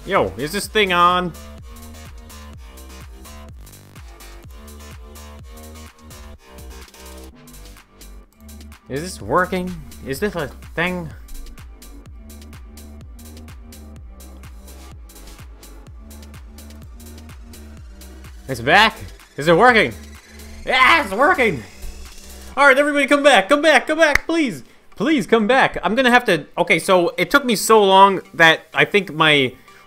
Yo, is this thing on? Is this working? Is this a thing? It's back? Is it working? Yeah, it's working! Alright, everybody come back, come back, come back, please! Please, come back. I'm gonna have to... Okay, so it took me so long that I think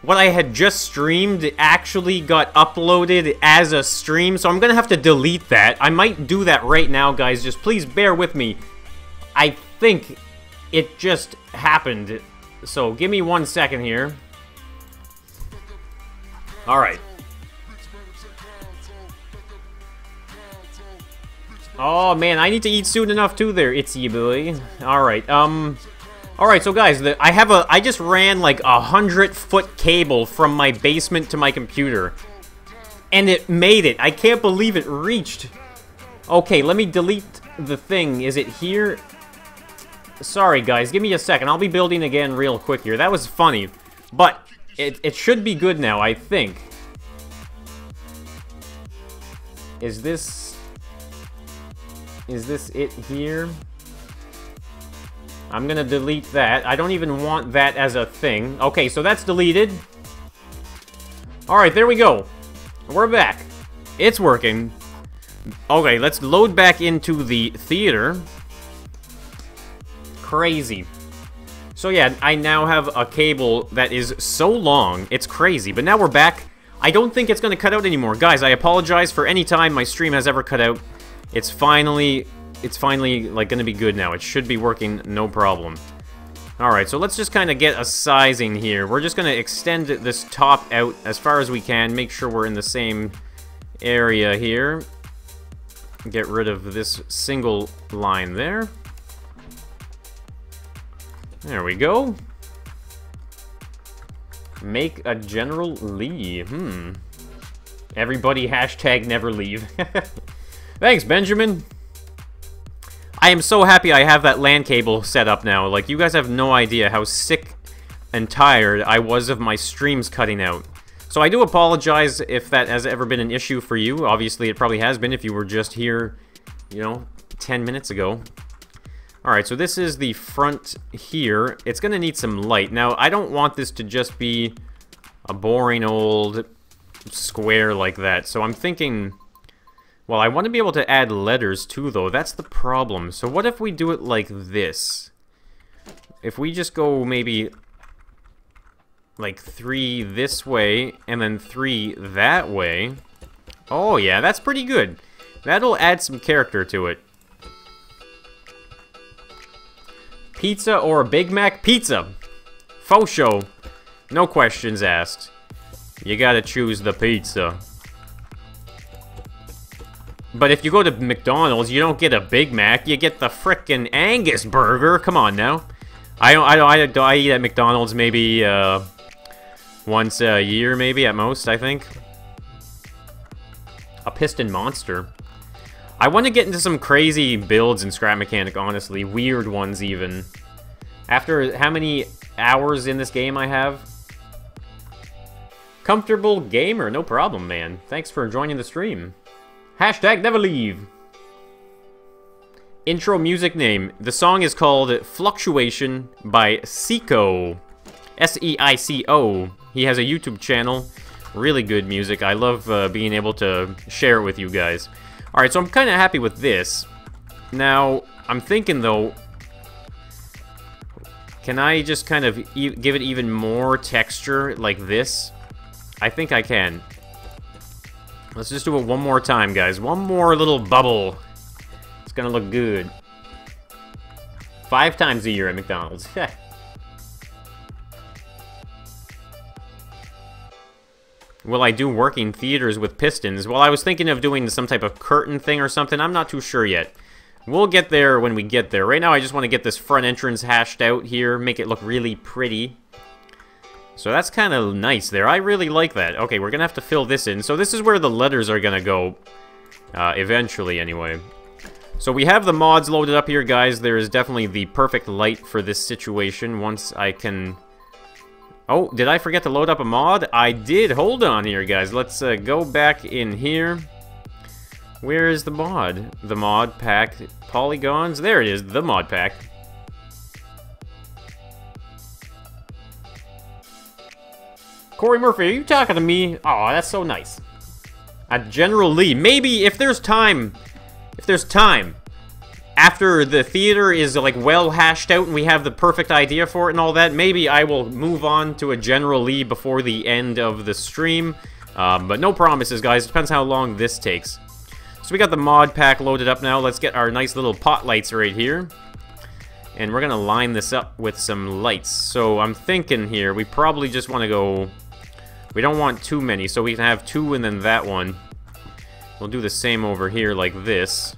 what I had just streamed actually got uploaded as a stream, so I'm gonna have to delete that. I might do that right now, guys. Just please bear with me. I think it just happened. So give me 1 second here. Alright. Oh man, I need to eat soon enough too there, Itsy boy. Alright, alright, so guys, I just ran like 100-foot cable from my basement to my computer. And it made it. I can't believe it reached. Okay, let me delete the thing. Is it here? Sorry guys, give me a second. I'll be building again real quick here. That was funny. But it should be good now, I think. Is this it here? I'm gonna delete that. I don't even want that as a thing. Okay, so that's deleted. Alright, there we go. We're back. It's working. Okay, let's load back into the theater. Crazy. So yeah, I now have a cable that is so long, it's crazy. But now we're back. I don't think it's gonna cut out anymore. Guys, I apologize for any time my stream has ever cut out. It's finally, like, gonna be good now. It should be working no problem. Alright, so let's just kind of get a sizing here. We're just gonna extend this top out as far as we can. Make sure we're in the same area here. Get rid of this single line there. There we go. Make a general leave. Everybody hashtag never leave. Thanks, Benjamin. I am so happy I have that LAN cable set up now. Like, you guys have no idea how sick and tired I was of my streams cutting out. So I do apologize if that has ever been an issue for you. Obviously, it probably has been if you were just here, you know, 10 minutes ago. Alright, so this is the front here. It's gonna need some light. Now, I don't want this to just be a boring old square like that. So I'm thinking... Well, I want to be able to add letters too, though. That's the problem. So what if we do it like this? If we just go maybe... like 3 this way, and then 3 that way. Oh yeah, that's pretty good. That'll add some character to it. Pizza or a Big Mac? Pizza! Faux show. No questions asked. You gotta choose the pizza. But if you go to McDonald's, you don't get a Big Mac, you get the frickin' Angus burger. Come on now. I eat at McDonald's maybe once a year, maybe at most, I think. A piston monster. I want to get into some crazy builds in Scrap Mechanic, honestly. Weird ones, even. After how many hours in this game I have? Comfortable gamer, no problem, man. Thanks for joining the stream. Hashtag never leave. Intro music name. The song is called Fluctuation by Seico. S-E-I-C-O. He has a YouTube channel. Really good music. I love being able to share it with you guys. Alright, so I'm kind of happy with this. Now, I'm thinking, though... Can I just kind of give it even more texture like this? I think I can. Let's just do it one more time, guys. One more little bubble. It's gonna look good. 5 times a year at McDonald's. Will I do working theaters with pistons? Well, I was thinking of doing some type of curtain thing or something. I'm not too sure yet. We'll get there when we get there. Right now, I just want to get this front entrance hashed out here. Make it look really pretty. So that's kind of nice there. I really like that. Okay, we're going to have to fill this in. So this is where the letters are going to go. Eventually, anyway. So we have the mods loaded up here, guys. There is definitely the perfect light for this situation once I can... Oh, did I forget to load up a mod? I did. Hold on here, guys. Let's go back in here. Where is the mod? The mod pack. Polygons. There it is. The mod pack. Corey Murphy, are you talking to me? Oh, that's so nice. General Lee. Maybe if there's time, after the theater is like well hashed out and we have the perfect idea for it and all that, maybe I will move on to a General Lee before the end of the stream. But no promises, guys. Depends how long this takes. So we got the mod pack loaded up now. Let's get our nice little pot lights right here. And we're gonna line this up with some lights. So I'm thinking here, we probably just want to go... We don't want too many, so we can have 2 and then that one. We'll do the same over here like this.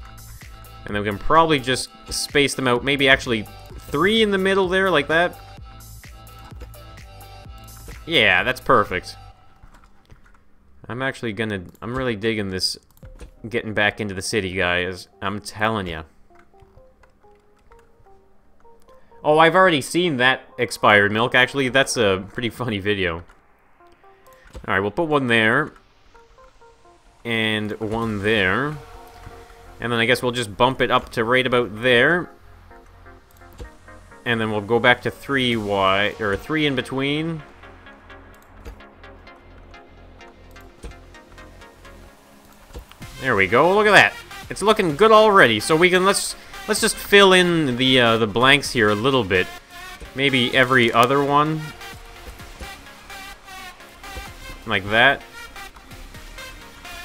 And then we can probably just space them out. Maybe actually 3 in the middle there, like that. Yeah, that's perfect. I'm really digging this getting back into the city, guys. I'm telling you. Oh, I've already seen that expired milk. Actually, that's a pretty funny video. Alright, we'll put one there. And one there. And then I guess we'll just bump it up to right about there. And then we'll go back to 3 wide, or 3 in between. There we go, look at that. It's looking good already. So we can, let's just fill in the blanks here a little bit. Maybe every other one. Like that.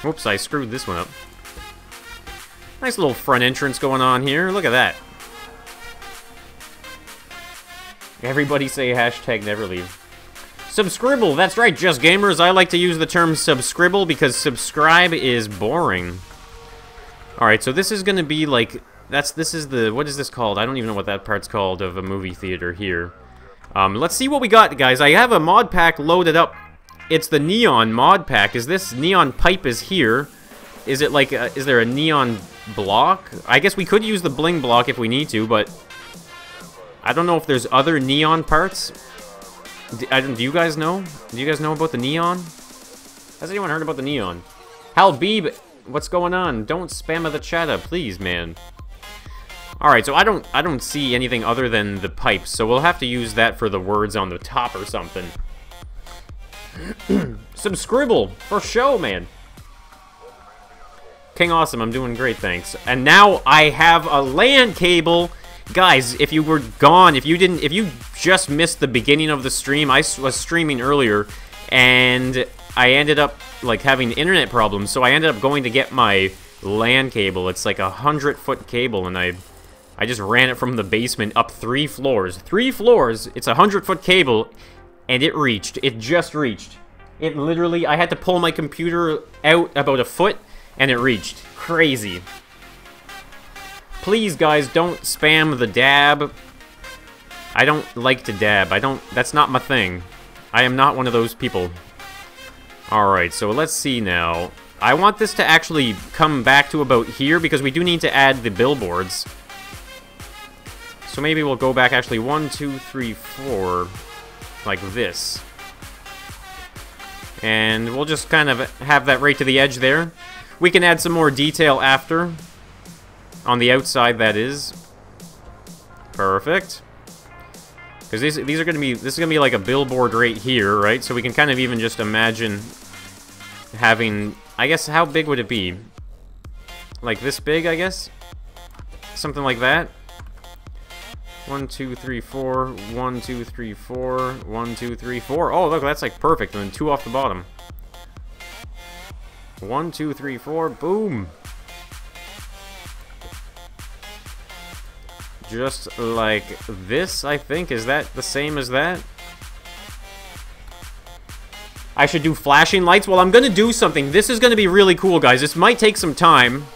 Whoops, I screwed this one up. Nice little front entrance going on here. Look at that. Everybody say hashtag never leave. Subscribble, that's right, Just Gamers. I like to use the term subscribble because subscribe is boring. Alright, so this is gonna be like... This is the... What is this called? I don't even know what that part's called of a movie theater here. Let's see what we got, guys. I have a mod pack loaded up. It's the neon mod pack. Is this neon pipe is here? Is it like, is there a neon block? I guess we could use the bling block if we need to, but I don't know if there's other neon parts. Do you guys know? Do you guys know about the neon? Has anyone heard about the neon? Hal Beeb, what's going on? Don't spam the chatter, please, man. Alright, so I don't see anything other than the pipes, so we'll have to use that for the words on the top or something. Subscribble for show, man. King Awesome, I'm doing great, thanks. And now I have a LAN cable. Guys, if you were gone, if you just missed the beginning of the stream, I was streaming earlier, and I ended up, like, having internet problems, so I ended up going to get my LAN cable. It's like a 100-foot cable, and I just ran it from the basement up 3 floors. 3 floors, it's a 100-foot cable, and it reached. It just reached. It literally, I had to pull my computer out about a foot, and it reached. Crazy. Please, guys, don't spam the dab. I don't like to dab. That's not my thing. I am not one of those people. Alright, so let's see now. I want this to actually come back to about here, because we do need to add the billboards. So maybe we'll go back actually 1, 2, 3, 4, like this. And we'll just kind of have that right to the edge there. We can add some more detail after. On the outside, that is. Perfect. Because these are gonna be, this is gonna be like a billboard right here, right? So we can kind of even just imagine having, I guess, how big would it be? Like this big, I guess? Something like that. 1, 2, 3, 4. 1, 2, 3, 4. 1, 2, 3, 4. Oh, look, that's like perfect. And then 2 off the bottom. 1, 2, 3, 4. Boom. Just like this, I think. Is that the same as that? I should do flashing lights? Well, I'm gonna do something. This is gonna be really cool, guys. This might take some time.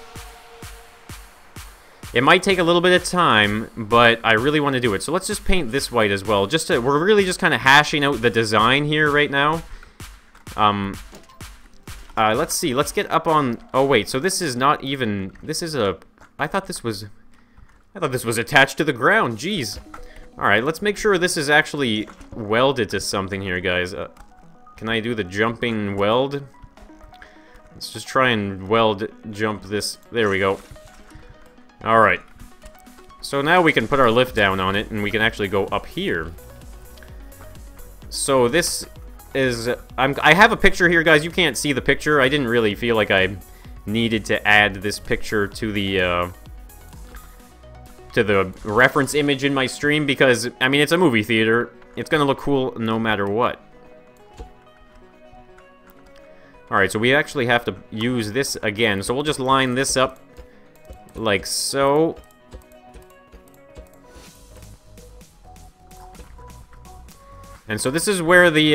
It might take a little bit of time, but I really want to do it. So let's just paint this white as well. We're really just kind of hashing out the design here right now. Let's see. Let's get up on... Oh, wait. So this is not even... This is a... I thought this was attached to the ground. Jeez. Alright, let's make sure this is actually welded to something here, guys. Can I do the jumping weld? Let's just try and jump this. There we go. Alright. So now we can put our lift down on it, and we can actually go up here. So this is... I have a picture here, guys. You can't see the picture. I didn't really feel like I needed to add this picture to the reference image in my stream, because, I mean, it's a movie theater. It's gonna look cool no matter what. Alright, so we actually have to use this again. So we'll just line this up like so. And so this is where the,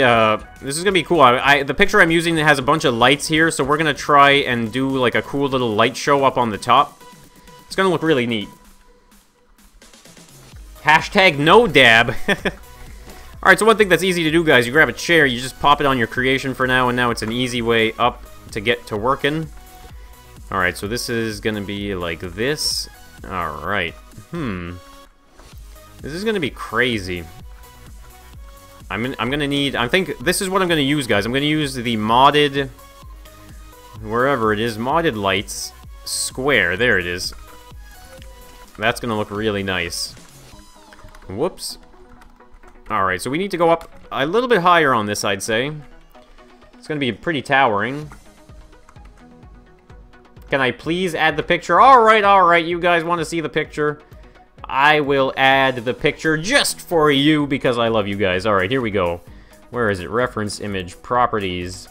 this is gonna be cool. The picture I'm using has a bunch of lights here, so we're gonna try and do, like, a cool little light show up on the top. It's gonna look really neat. Hashtag no dab. Alright, so one thing that's easy to do, guys, you grab a chair, you just pop it on your creation for now, and now it's an easy way up to get to working. Alright, so this is gonna be like this. Alright. This is gonna be crazy. I'm gonna need... I think this is what I'm gonna use, guys. I'm gonna use the modded... wherever it is, modded lights square. There it is. That's gonna look really nice. Whoops. Alright, so we need to go up a little bit higher on this, I'd say. It's gonna be pretty towering. Can I please add the picture? Alright, you guys want to see the picture? I will add the picture just for you because I love you guys. Alright, here we go. Where is it? Reference image properties.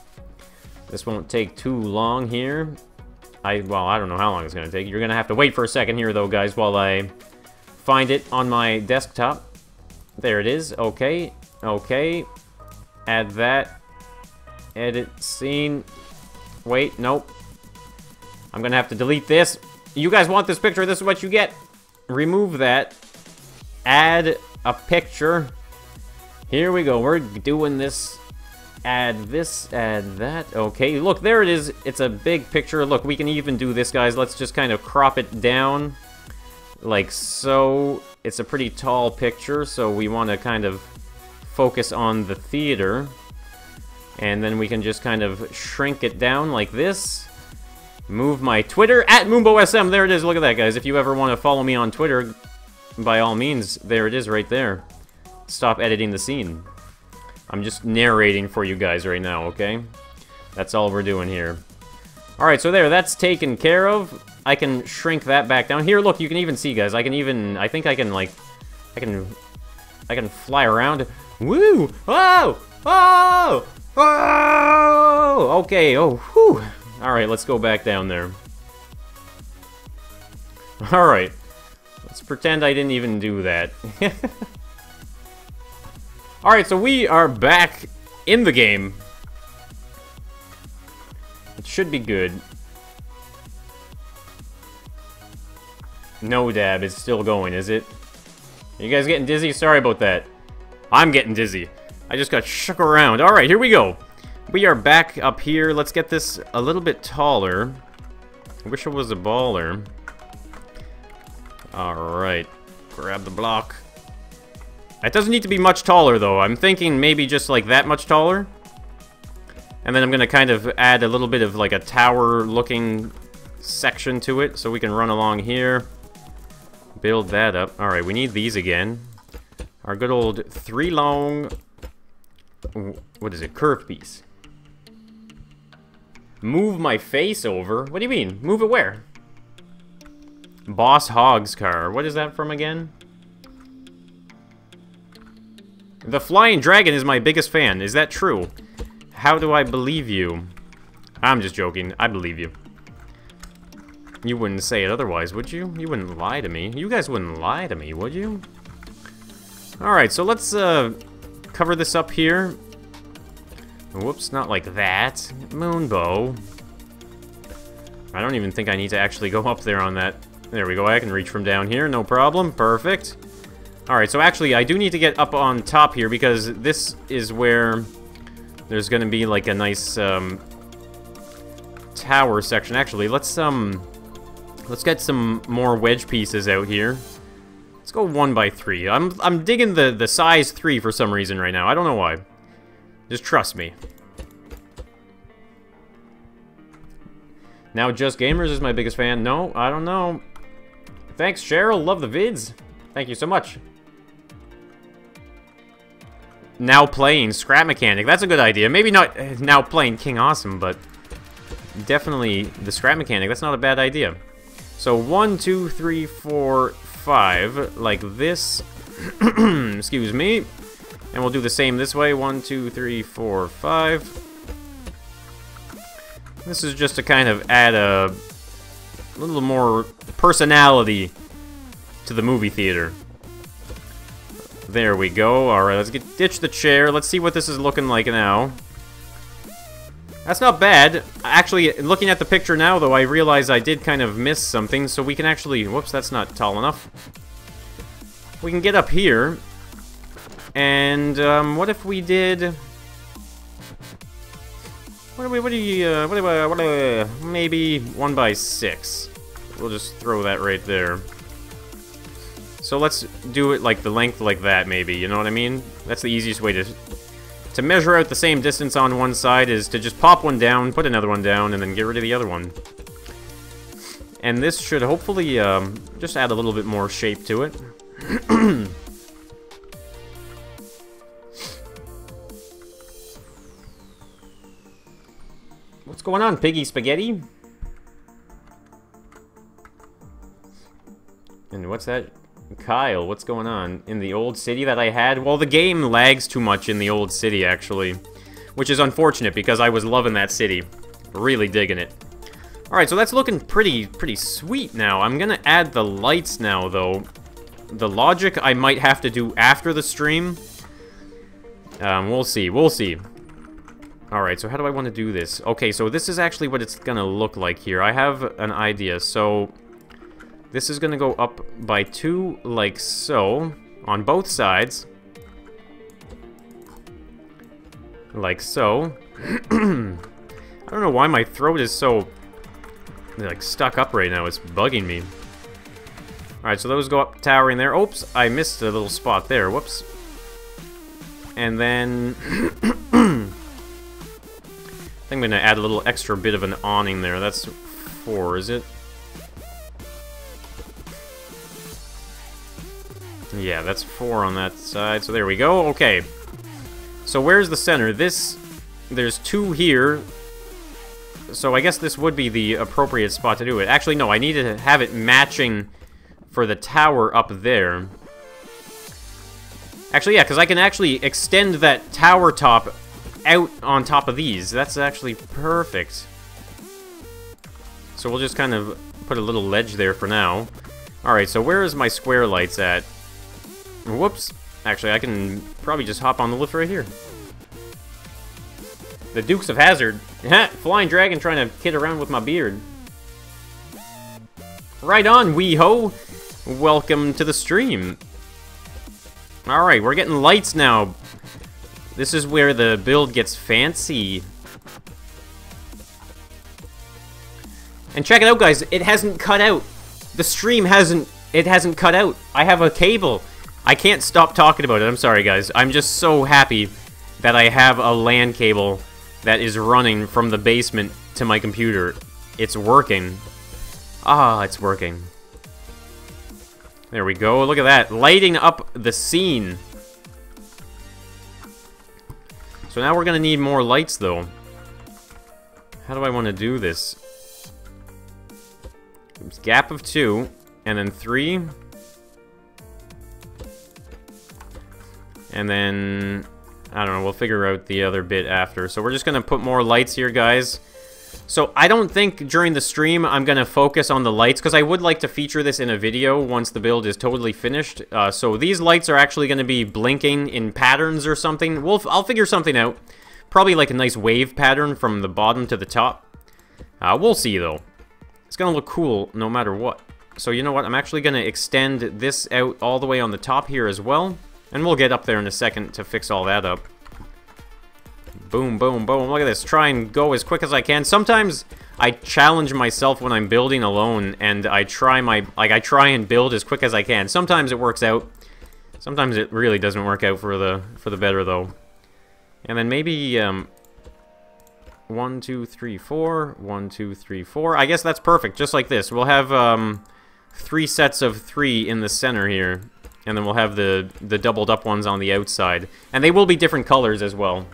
This won't take too long here. Well, I don't know how long it's going to take. You're going to have to wait for a second here, though, guys, while I find it on my desktop. There it is. Okay. Okay. Add that. Edit scene. Wait, nope. I'm going to have to delete this. You guys want this picture? This is what you get. Remove that. Add a picture. Here we go. We're doing this. Add this, add that. Okay, look, there it is. It's a big picture. Look, we can even do this, guys. Let's just kind of crop it down. Like so. It's a pretty tall picture, so we want to kind of focus on the theater. And then we can just kind of shrink it down like this. Move my Twitter, at MoonboSM. There it is. Look at that, guys. If you ever want to follow me on Twitter, by all means, there it is right there. Stop editing the scene. I'm just narrating for you guys right now, okay? That's all we're doing here. Alright, so there, that's taken care of. I can shrink that back down. Here, look, you can even see, guys. I think I can, like, I can fly around. Woo! Oh! Oh! Oh! Okay, oh, whew. Alright, let's go back down there. Alright. Let's pretend I didn't even do that. Alright, so we are back in the game. It should be good. No dab is still going, is it? Are you guys getting dizzy? Sorry about that. I'm getting dizzy. I just got shook around. Alright, here we go. We are back up here. Let's get this a little bit taller. I wish it was a baller. Alright. Grab the block. It doesn't need to be much taller, though. I'm thinking maybe just like that much taller. And then I'm going to kind of add a little bit of like a tower-looking section to it. So we can run along here. Build that up. Alright, we need these again. Our good old 3 long... What is it? Curved piece. Move my face over? What do you mean? Move it where? Boss Hogg's car. What is that from again? The Flying Dragon is my biggest fan. Is that true? How do I believe you? I'm just joking. I believe you. You wouldn't say it otherwise, would you? You wouldn't lie to me. You guys wouldn't lie to me, would you? Alright, so let's cover this up here. Whoops, not like that. Moonbo. I don't even think I need to actually go up there on that. There we go, I can reach from down here, no problem. Perfect. Alright, so actually, I do need to get up on top here, because this is where there's gonna be, like, a nice, tower section. Actually, let's get some more wedge pieces out here. Let's go 1x3. I'm digging the size 3 for some reason right now. I don't know why. Just trust me. Now Just Gamers is my biggest fan. No, I don't know. Thanks, Cheryl. Love the vids. Thank you so much. Now playing Scrap Mechanic. That's a good idea. Maybe not now playing King Awesome, but definitely the Scrap Mechanic. That's not a bad idea. So 1, 2, 3, 4, 5, like this. Excuse me. And we'll do the same this way. 1, 2, 3, 4, 5. This is just to kind of add a little more personality to the movie theater. There we go. Alright, let's ditch the chair. Let's see what this is looking like now. That's not bad. Actually, looking at the picture now, though, I realize I did kind of miss something, so we can actually... Whoops, that's not tall enough. We can get up here. And, what if we did... maybe 1x6. We'll just throw that right there. So let's do it like the length like that, maybe, you know what I mean? That's the easiest way to measure out the same distance on one side is to just pop one down, put another one down, and then get rid of the other one. And this should hopefully just add a little bit more shape to it. What's going on, Piggy Spaghetti? And what's that? Kyle, what's going on? In the old city that I had? Well, the game lags too much in the old city, actually. Which is unfortunate, because I was loving that city. Really digging it. Alright, so that's looking pretty sweet now. I'm gonna add the lights now, though. The logic I might have to do after the stream. We'll see, we'll see. Alright, so how do I want to do this? Okay, so this is actually what it's gonna look like here. I have an idea, so... This is gonna go up by 2, like so, on both sides. Like so. I don't know why my throat is so, like, stuck up right now. It's bugging me. Alright, so those go up towering there. Oops, I missed a little spot there. Whoops. And then... I think I'm gonna add a little extra bit of an awning there. That's 4, is it? Yeah, that's 4 on that side. So there we go. Okay. So where's the center? There's 2 here. So I guess this would be the appropriate spot to do it. Actually, no, I need to have it matching for the tower up there. Actually, yeah, because I can actually extend that tower top out on top of these. That's actually perfect. So we'll just kind of put a little ledge there for now. Alright, so where is my square lights at? Whoops. Actually, I can probably just hop on the lift right here. The Dukes of Hazzard. Flying dragon trying to kid around with my beard. Right on, wee-ho. Welcome to the stream. Alright, we're getting lights now. This is where the build gets fancy. And check it out, guys. It hasn't cut out. The stream hasn't cut out. I have a cable. I can't stop talking about it. I'm sorry, guys. I'm just so happy that I have a LAN cable that is running from the basement to my computer. It's working. Ah, it's working. There we go. Look at that. Lighting up the scene. So now we're going to need more lights, though. How do I want to do this? Gap of 2, and then 3. And then, I don't know, we'll figure out the other bit after. So we're just going to put more lights here, guys. So I don't think during the stream I'm going to focus on the lights, because I would like to feature this in a video once the build is totally finished. So these lights are actually going to be blinking in patterns or something. I'll figure something out. Probably like a nice wave pattern from the bottom to the top. We'll see, though. It's going to look cool no matter what. So you know what? I'm actually going to extend this out all the way on the top here as well. And we'll get up there in a second to fix all that up. Boom, boom, boom. Look at this. Try and go as quick as I can. Sometimes I challenge myself when I'm building alone, and I try and build as quick as I can. Sometimes it works out. Sometimes it really doesn't work out for the better, though. And then maybe 1, 2, 3, 4. 1, 2, 3, 4. I guess that's perfect. Just like this. We'll have 3 sets of 3 in the center here, and then we'll have the doubled up ones on the outside, and they will be different colors as well.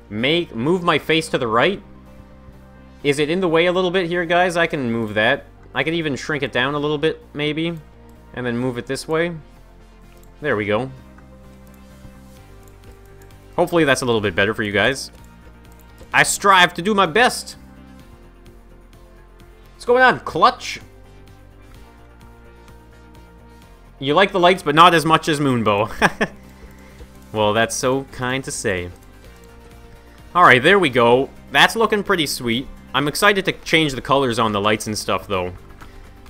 Move my face to the right. Is it in the way a little bit here, guys? I can move that. I can even shrink it down a little bit, maybe, and then move it this way. There we go. Hopefully that's a little bit better for you guys. I strive to do my best. What's going on, Clutch? You like the lights, but not as much as Moonbo. Well, that's so kind to say. Alright, there we go. That's looking pretty sweet. I'm excited to change the colors on the lights and stuff, though.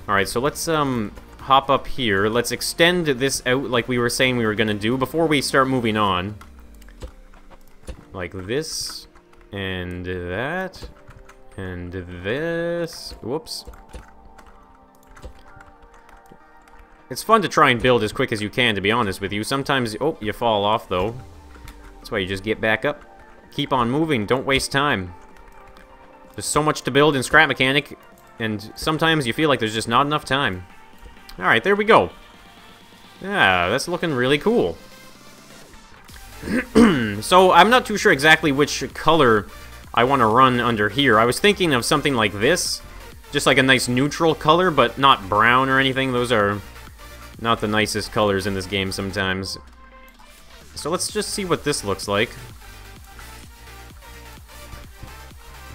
Alright, so let's hop up here. Let's extend this out like we were saying we were going to do before we start moving on. Like this, and that, and this. Whoops. It's fun to try and build as quick as you can, to be honest with you. Sometimes, oh, you fall off, though. That's why you just get back up. Keep on moving. Don't waste time. There's so much to build in Scrap Mechanic, and sometimes you feel like there's just not enough time. Alright, there we go. Yeah, that's looking really cool. So, I'm not too sure exactly which color I want to run under here. I was thinking of something like this. Just like a nice neutral color, but not brown or anything. Those are not the nicest colors in this game sometimes. So let's just see what this looks like.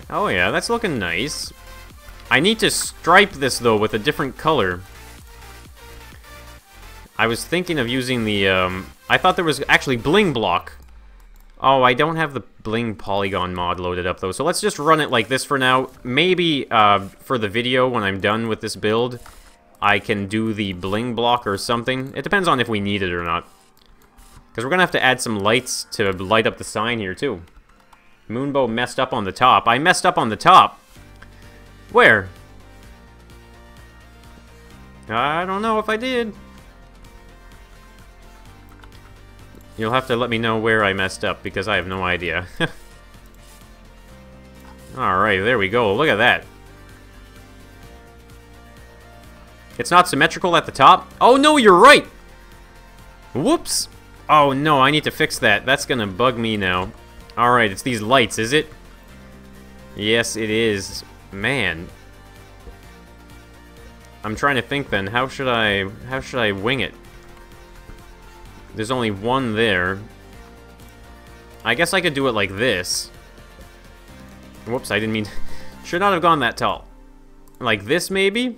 Oh yeah, that's looking nice. I need to stripe this, though, with a different color. I was thinking of using the, I thought there was actually Bling Block. Oh, I don't have the Bling Polygon mod loaded up, though, so let's just run it like this for now. Maybe, for the video, when I'm done with this build, I can do the Bling Block or something. It depends on if we need it or not. Because we're going to have to add some lights to light up the sign here, too. Moonbo messed up on the top. I messed up on the top? Where? I don't know if I did. You'll have to let me know where I messed up, because I have no idea. Alright, there we go. Look at that. It's not symmetrical at the top? Oh, no, you're right! Whoops! Oh, no, I need to fix that. That's gonna bug me now. Alright, it's these lights, is it? Yes, it is. Man. I'm trying to think, then. How should I wing it? There's only one there. I guess I could do it like this. Whoops, I didn't mean... Should not have gone that tall. Like this, maybe?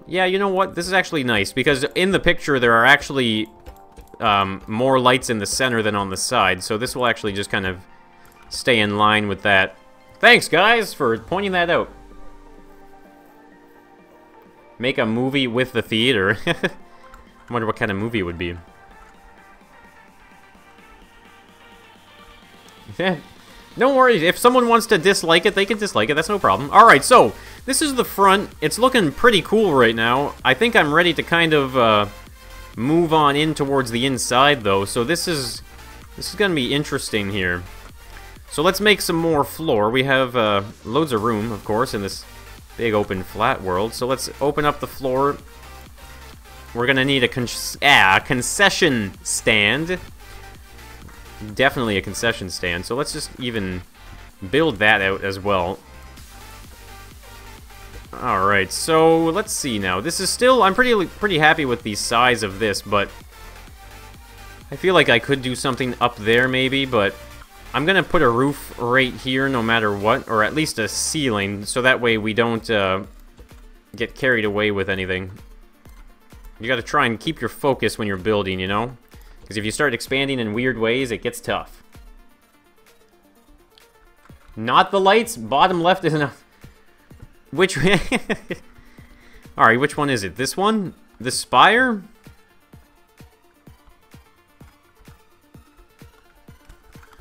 Yeah, you know what? This is actually nice, because in the picture there are actually more lights in the center than on the side, so this will actually just kind of stay in line with that. Thanks, guys, for pointing that out. Make a movie with the theater. I wonder what kind of movie it would be. Don't worry, if someone wants to dislike it, they can dislike it, that's no problem. Alright, so, this is the front. It's looking pretty cool right now. I think I'm ready to kind of move on in towards the inside, though, so this is gonna be interesting here. So let's make some more floor. We have loads of room, of course, in this big open flat world, so let's open up the floor. We're gonna need a concession stand. Definitely a concession stand, so let's just even build that out as well. Alright, so let's see now. This is still, I'm pretty happy with the size of this, but I feel like I could do something up there maybe, but I'm gonna put a roof right here no matter what, or at least a ceiling, so that way we don't get carried away with anything. You gotta try and keep your focus when you're building, you know? Because if you start expanding in weird ways, it gets tough. Not the lights. Bottom left is enough. Which... Alright, which one is it? This one? The spire?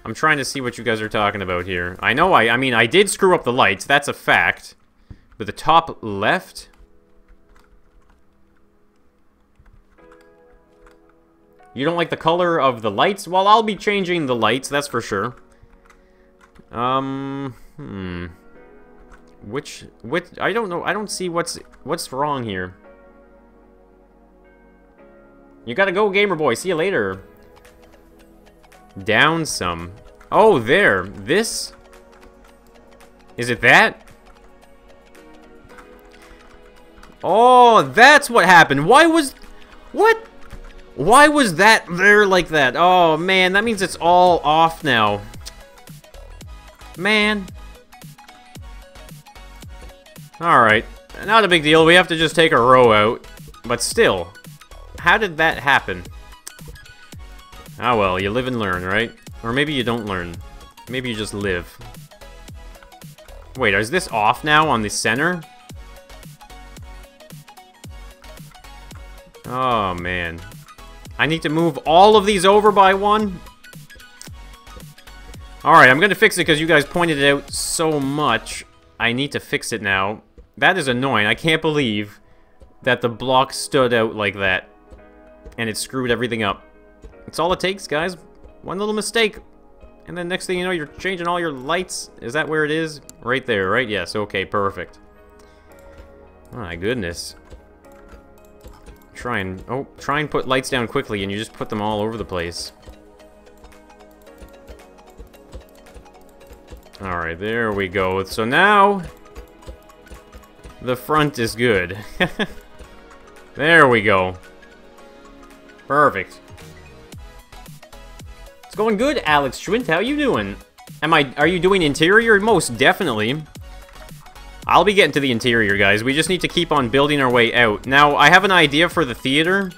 I'm trying to see what you guys are talking about here. I know I mean, I did screw up the lights. That's a fact. But the top left... You don't like the color of the lights? Well, I'll be changing the lights, that's for sure. Which, I don't know, I don't see what's wrong here. You gotta go, gamer boy, see you later. Down some. Oh, there, this? Is it that? Oh, that's what happened. Why was... What? Why was that there like that? Oh, man, that means it's all off now. Man. Alright. Not a big deal. We have to just take a row out. But still. How did that happen? Ah, well, you live and learn, right? Or maybe you don't learn. Maybe you just live. Wait, is this off now on the center? Oh, man. I need to move all of these over by one? Alright, I'm gonna fix it because you guys pointed it out so much. I need to fix it now. That is annoying. I can't believe that the block stood out like that. And it screwed everything up. That's all it takes, guys. One little mistake. And then next thing you know, you're changing all your lights. Is that where it is? Right there, right? Yes, okay, perfect. My goodness. Try and put lights down quickly, and you just put them all over the place. Alright, there we go. So now, the front is good. There we go. Perfect. It's going good, Alex Schwint. How you doing? Are you doing interior? Most definitely. I'll be getting to the interior, guys. We just need to keep on building our way out. Now, I have an idea for the theater.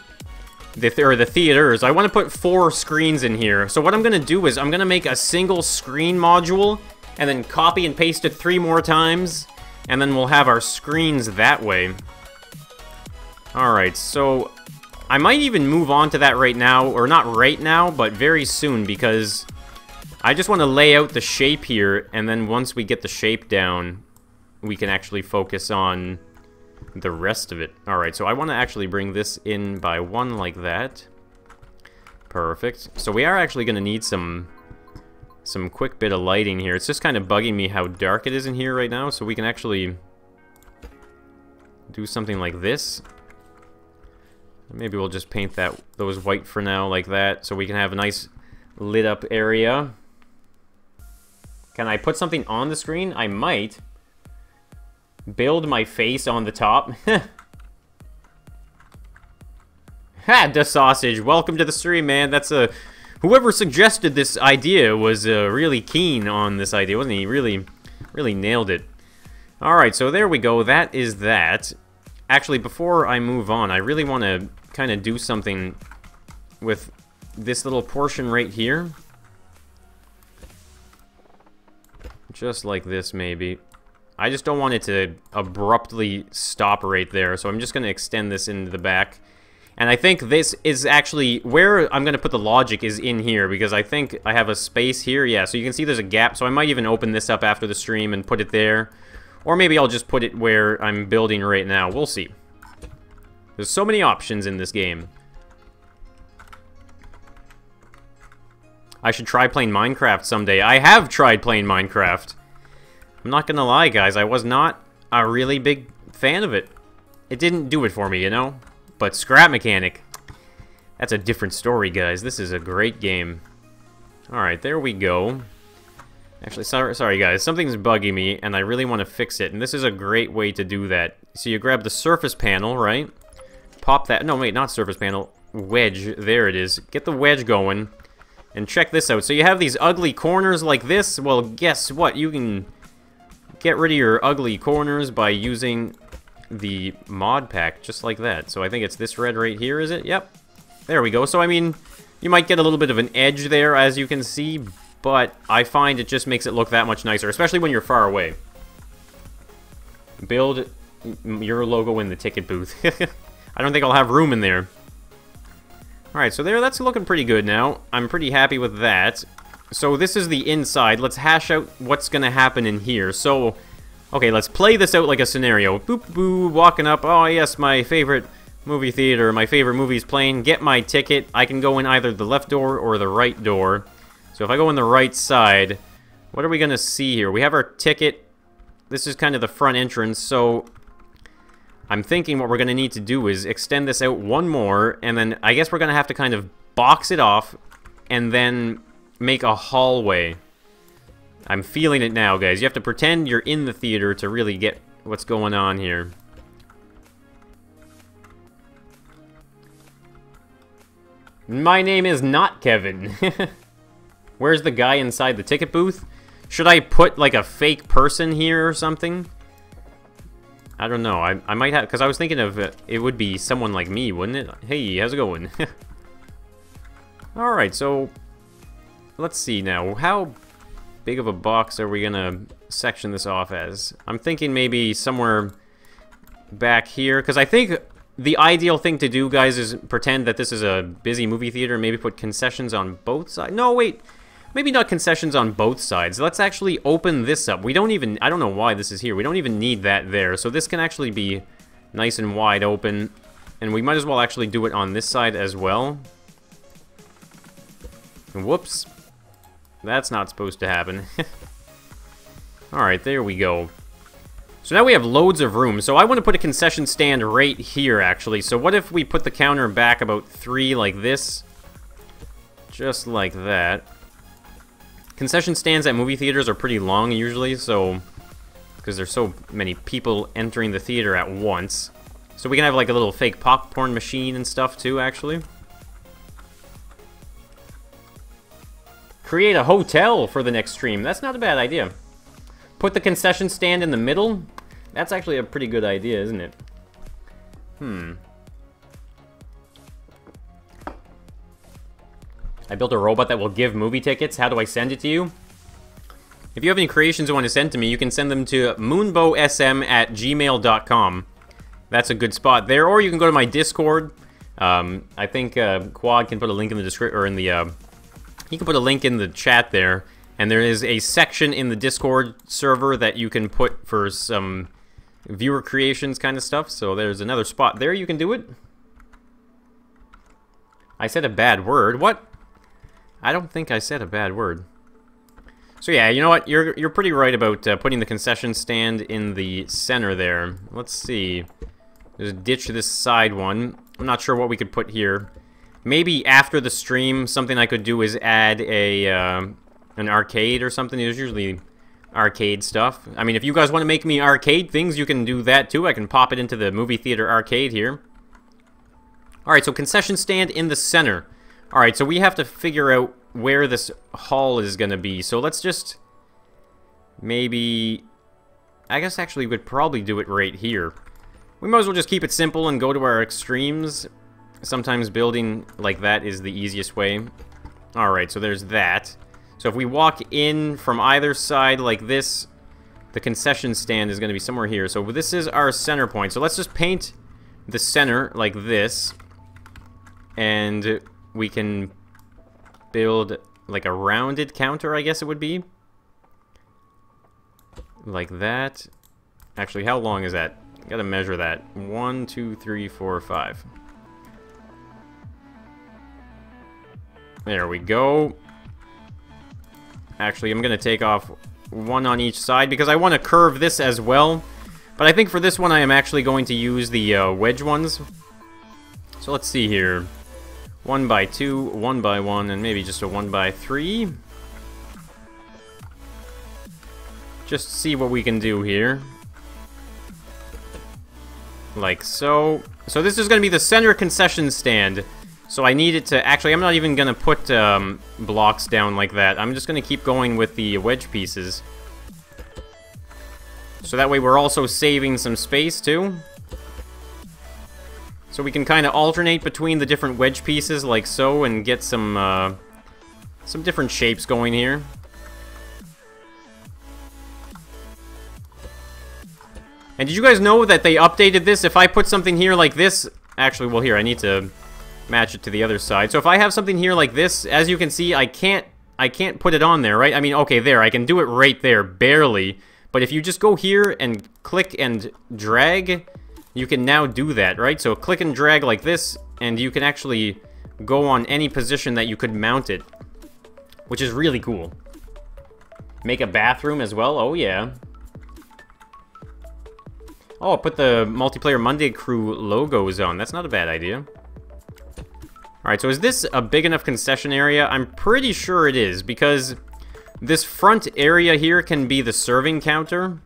The theaters. I want to put 4 screens in here. So what I'm going to do is I'm going to make a single screen module and then copy and paste it 3 more times. And then we'll have our screens that way. Alright, so I might even move on to that right now. Or not right now, but very soon, because I just want to lay out the shape here. And then once we get the shape down, we can actually focus on the rest of it. Alright, so I want to actually bring this in by 1 like that. Perfect. So we are actually going to need some quick bit of lighting here. It's just kind of bugging me how dark it is in here right now, so we can actually do something like this. Maybe we'll just paint those white for now like that, so we can have a nice lit up area. Can I put something on the screen? I might. Build my face on the top. Ha! Da Sausage, welcome to the stream, man. That's whoever suggested this idea was really keen on this idea, wasn't he? Really nailed it. Alright, so there we go. That is that. Actually, before I move on, I really want to kind of do something with this little portion right here. Just like this, maybe. I just don't want it to abruptly stop right there, so I'm just going to extend this into the back. And I think this is actually where I'm going to put the logic is in here, because I think I have a space here. Yeah, so you can see there's a gap, so I might even open this up after the stream and put it there. Or maybe I'll just put it where I'm building right now. We'll see. There's so many options in this game. I should try playing Minecraft someday. I have tried playing Minecraft. I'm not gonna lie, guys. I was not a really big fan of it. It didn't do it for me, you know? But Scrap Mechanic, that's a different story, guys. This is a great game. Alright, there we go. Actually, sorry, guys. Something's bugging me, and I really want to fix it. And this is a great way to do that. So you grab the surface panel, right? Pop that... No, wait, not surface panel. Wedge. There it is. Get the wedge going. And check this out. So you have these ugly corners like this. Well, guess what? You can get rid of your ugly corners by using the mod pack, just like that. So I think it's this red right here, is it? Yep. There we go. So, I mean, you might get a little bit of an edge there, as you can see, but I find it just makes it look that much nicer, especially when you're far away. Build your logo in the ticket booth. I don't think I'll have room in there. Alright, so that's looking pretty good now. I'm pretty happy with that. So this is the inside. Let's hash out what's gonna happen in here. So, okay, let's play this out like a scenario. Boop, boop, walking up. Oh, yes, my favorite movie theater. My favorite movie's playing. Get my ticket. I can go in either the left door or the right door. So if I go in the right side, what are we gonna see here? We have our ticket. This is kind of the front entrance, so I'm thinking what we're gonna need to do is extend this out one more, and then I guess we're gonna have to kind of box it off, and then make a hallway. I'm feeling it now, guys. You have to pretend you're in the theater to really get what's going on here. My name is not Kevin. Where's the guy inside the ticket booth? Should I put, like, a fake person here or something? I don't know. I might have... Because I was thinking of... it would be someone like me, wouldn't it? Hey, how's it going? Alright, so... Let's see now. How big of a box are we gonna section this off as? I'm thinking maybe somewhere back here. Because I think the ideal thing to do, guys, is pretend that this is a busy movie theater. Maybe put concessions on both sides. No, wait. Maybe not concessions on both sides. Let's actually open this up. We don't even... I don't know why this is here. We don't even need that there. So this can actually be nice and wide open. And we might as well actually do it on this side as well. Whoops. That's not supposed to happen. Alright, there we go. So now we have loads of room. So I want to put a concession stand right here, actually. So what if we put the counter back about 3 like this? Just like that. Concession stands at movie theaters are pretty long usually, so... because there's so many people entering the theater at once. So we can have like a little fake popcorn machine and stuff too, actually. Create a hotel for the next stream. That's not a bad idea. Put the concession stand in the middle. That's actually a pretty good idea, isn't it? I built a robot that will give movie tickets. How do I send it to you? If you have any creations you want to send to me, you can send them to moonbosm@gmail.com. That's a good spot there. Or you can go to my Discord. I think Quad can put a link in the description, or in the... he can put a link in the chat there. And there is a section in the Discord server that you can put for some viewer creations kind of stuff. So there's another spot there you can do it. I said a bad word. What? I don't think I said a bad word. So yeah, you know what? You're pretty right about putting the concession stand in the center there. Let's see. Just ditch this side one. I'm not sure what we could put here. Maybe after the stream, something I could do is add a an arcade or something. There's usually arcade stuff. I mean, if you guys want to make me arcade things, you can do that too. I can pop it into the movie theater arcade here. Alright, so concession stand in the center. Alright, so we have to figure out where this hall is going to be. So let's just maybe... I guess actually we'd probably do it right here. We might as well just keep it simple and go to our extremes. Sometimes building like that is the easiest way. Alright, so there's that. So if we walk in from either side like this, the concession stand is going to be somewhere here. So this is our center point. So let's just paint the center like this. And we can build like a rounded counter, I guess it would be. Like that. Actually, how long is that? Gotta measure that. 1, 2, 3, 4, 5. There we go. Actually, I'm gonna take off one on each side because I want to curve this as well. But I think for this one I am actually going to use the wedge ones. So let's see here. 1 by 2, 1 by 1, and maybe just a 1 by 3. Just see what we can do here. Like so. So this is going to be the center concession stand. So I need it to... Actually, I'm not even going to put blocks down like that. I'm just going to keep going with the wedge pieces. So that way we're also saving some space, too. So we can kind of alternate between the different wedge pieces, like so, and get some different shapes going here. And did you guys know that they updated this? If I put something here like this... Actually, well, here, I need to match it to the other side. So if I have something here like this, as you can see, I can't I can't put it on there, right? I mean, okay, there. I can do it right there, barely. But if you just go here and click and drag, you can now do that, right? So click and drag like this, and you can actually go on any position that you could mount it, which is really cool. Make a bathroom as well. Oh, yeah. Oh, put the Multiplayer Monday crew logos on. That's not a bad idea. Alright, so is this a big enough concession area? I'm pretty sure it is, because this front area here can be the serving counter.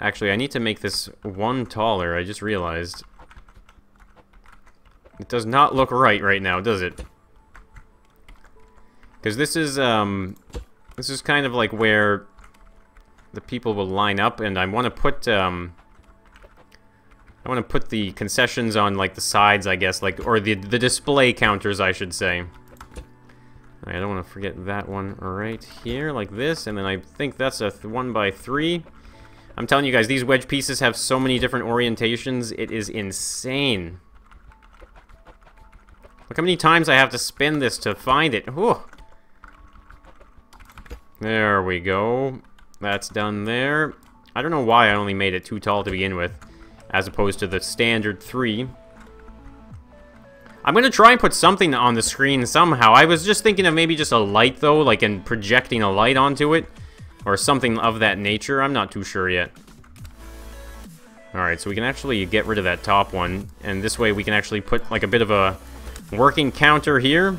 Actually, I need to make this one taller, I just realized. It does not look right now, does it? Because this is kind of like where the people will line up, and I want to put the concessions on like the sides, I guess, like, or the display counters, I should say. I don't want to forget that one right here, like this, and then I think that's a 1x3. I'm telling you guys, these wedge pieces have so many different orientations. It is insane. Look how many times I have to spin this to find it. Whew. There we go. That's done there. I don't know why I only made it too tall to begin with, as opposed to the standard 3. I'm gonna try and put something on the screen somehow. I was just thinking of maybe just a light, though, like in projecting a light onto it, or something of that nature. I'm not too sure yet. Alright, so we can actually get rid of that top one, and this way we can actually put like a bit of a working counter here.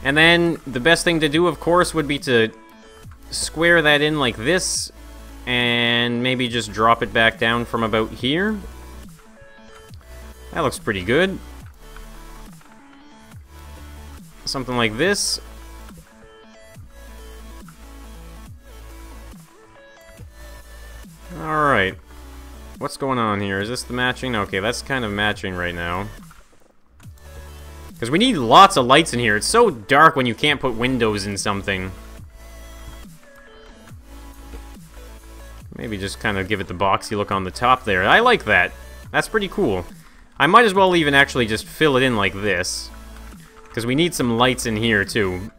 And then the best thing to do, of course, would be to square that in like this, and maybe just drop it back down from about here. That looks pretty good. Something like this. Alright. What's going on here? Is this the matching? Okay, that's kind of matching right now. Because we need lots of lights in here. It's so dark when you can't put windows in something. Maybe just kind of give it the boxy look on the top there. I like that. That's pretty cool. I might as well even actually just fill it in like this, because we need some lights in here too.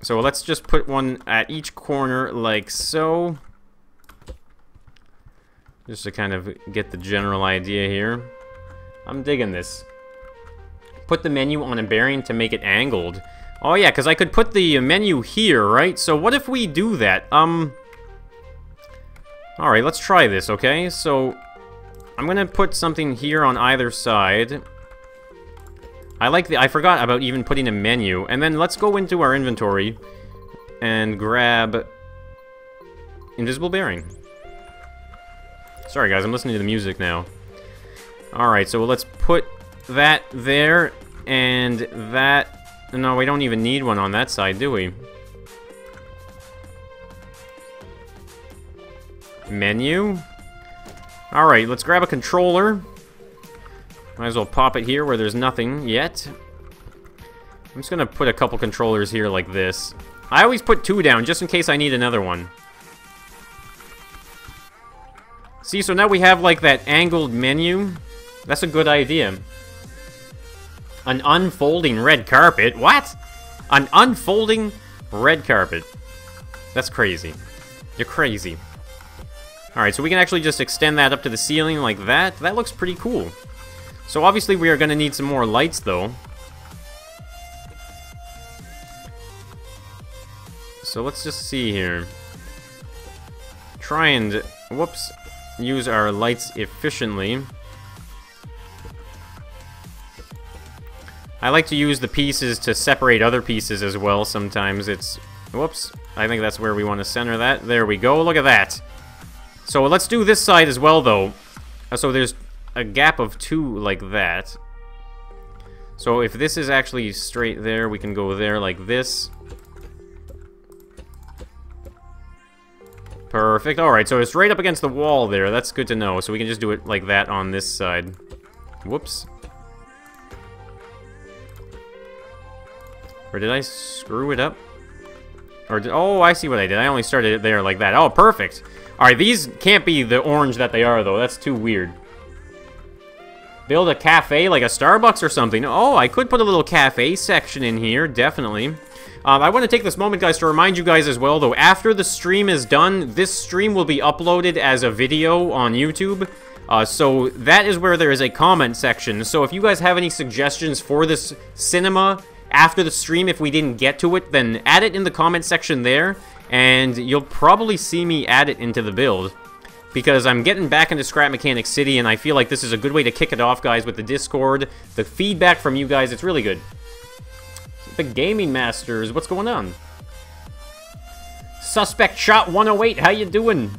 So let's just put one at each corner like so. Just to kind of get the general idea here. I'm digging this. Put the menu on a bearing to make it angled. Oh yeah, because I could put the menu here, right? So what if we do that? Alright, let's try this, okay? So I'm gonna put something here on either side. I forgot about even putting a menu. And then let's go into our inventory and grab invisible bearing. Sorry guys, I'm listening to the music now. Alright, so let's put that there and that. No, we don't even need one on that side, do we? Menu. Alright, let's grab a controller. Might as well pop it here where there's nothing yet. I'm just gonna put a couple controllers here like this. I always put 2 down just in case I need another one. See, so now we have like that angled menu. That's a good idea. An unfolding red carpet? What? An unfolding red carpet. That's crazy. You're crazy. Alright, so we can actually just extend that up to the ceiling like that. That looks pretty cool. So obviously we are going to need some more lights though. So let's just see here. Try and, whoops, use our lights efficiently. I like to use the pieces to separate other pieces as well. Sometimes it's, whoops, I think that's where we want to center that. There we go, look at that. So let's do this side as well though. So there's a gap of 2 like that. So if this is actually straight there, we can go there like this. Perfect. Alright, so it's right up against the wall there. That's good to know. So we can just do it like that on this side. Whoops. Or did I screw it up? Or did, oh, I see what I did. I only started it there like that. Oh, perfect. Alright, these can't be the orange that they are, though. That's too weird. Build a cafe, like a Starbucks or something. Oh, I could put a little cafe section in here, definitely. I want to take this moment, guys, to remind you guys as well, though, after the stream is done, this stream will be uploaded as a video on YouTube. So that is where there is a comment section. So if you guys have any suggestions for this cinema after the stream, if we didn't get to it, then add it in the comment section there, and you'll probably see me add it into the build. Because I'm getting back into Scrap Mechanic City, and I feel like this is a good way to kick it off, guys, with the Discord. The feedback from you guys, it's really good. The Gaming Masters, what's going on? Suspect Shot 108, how you doing?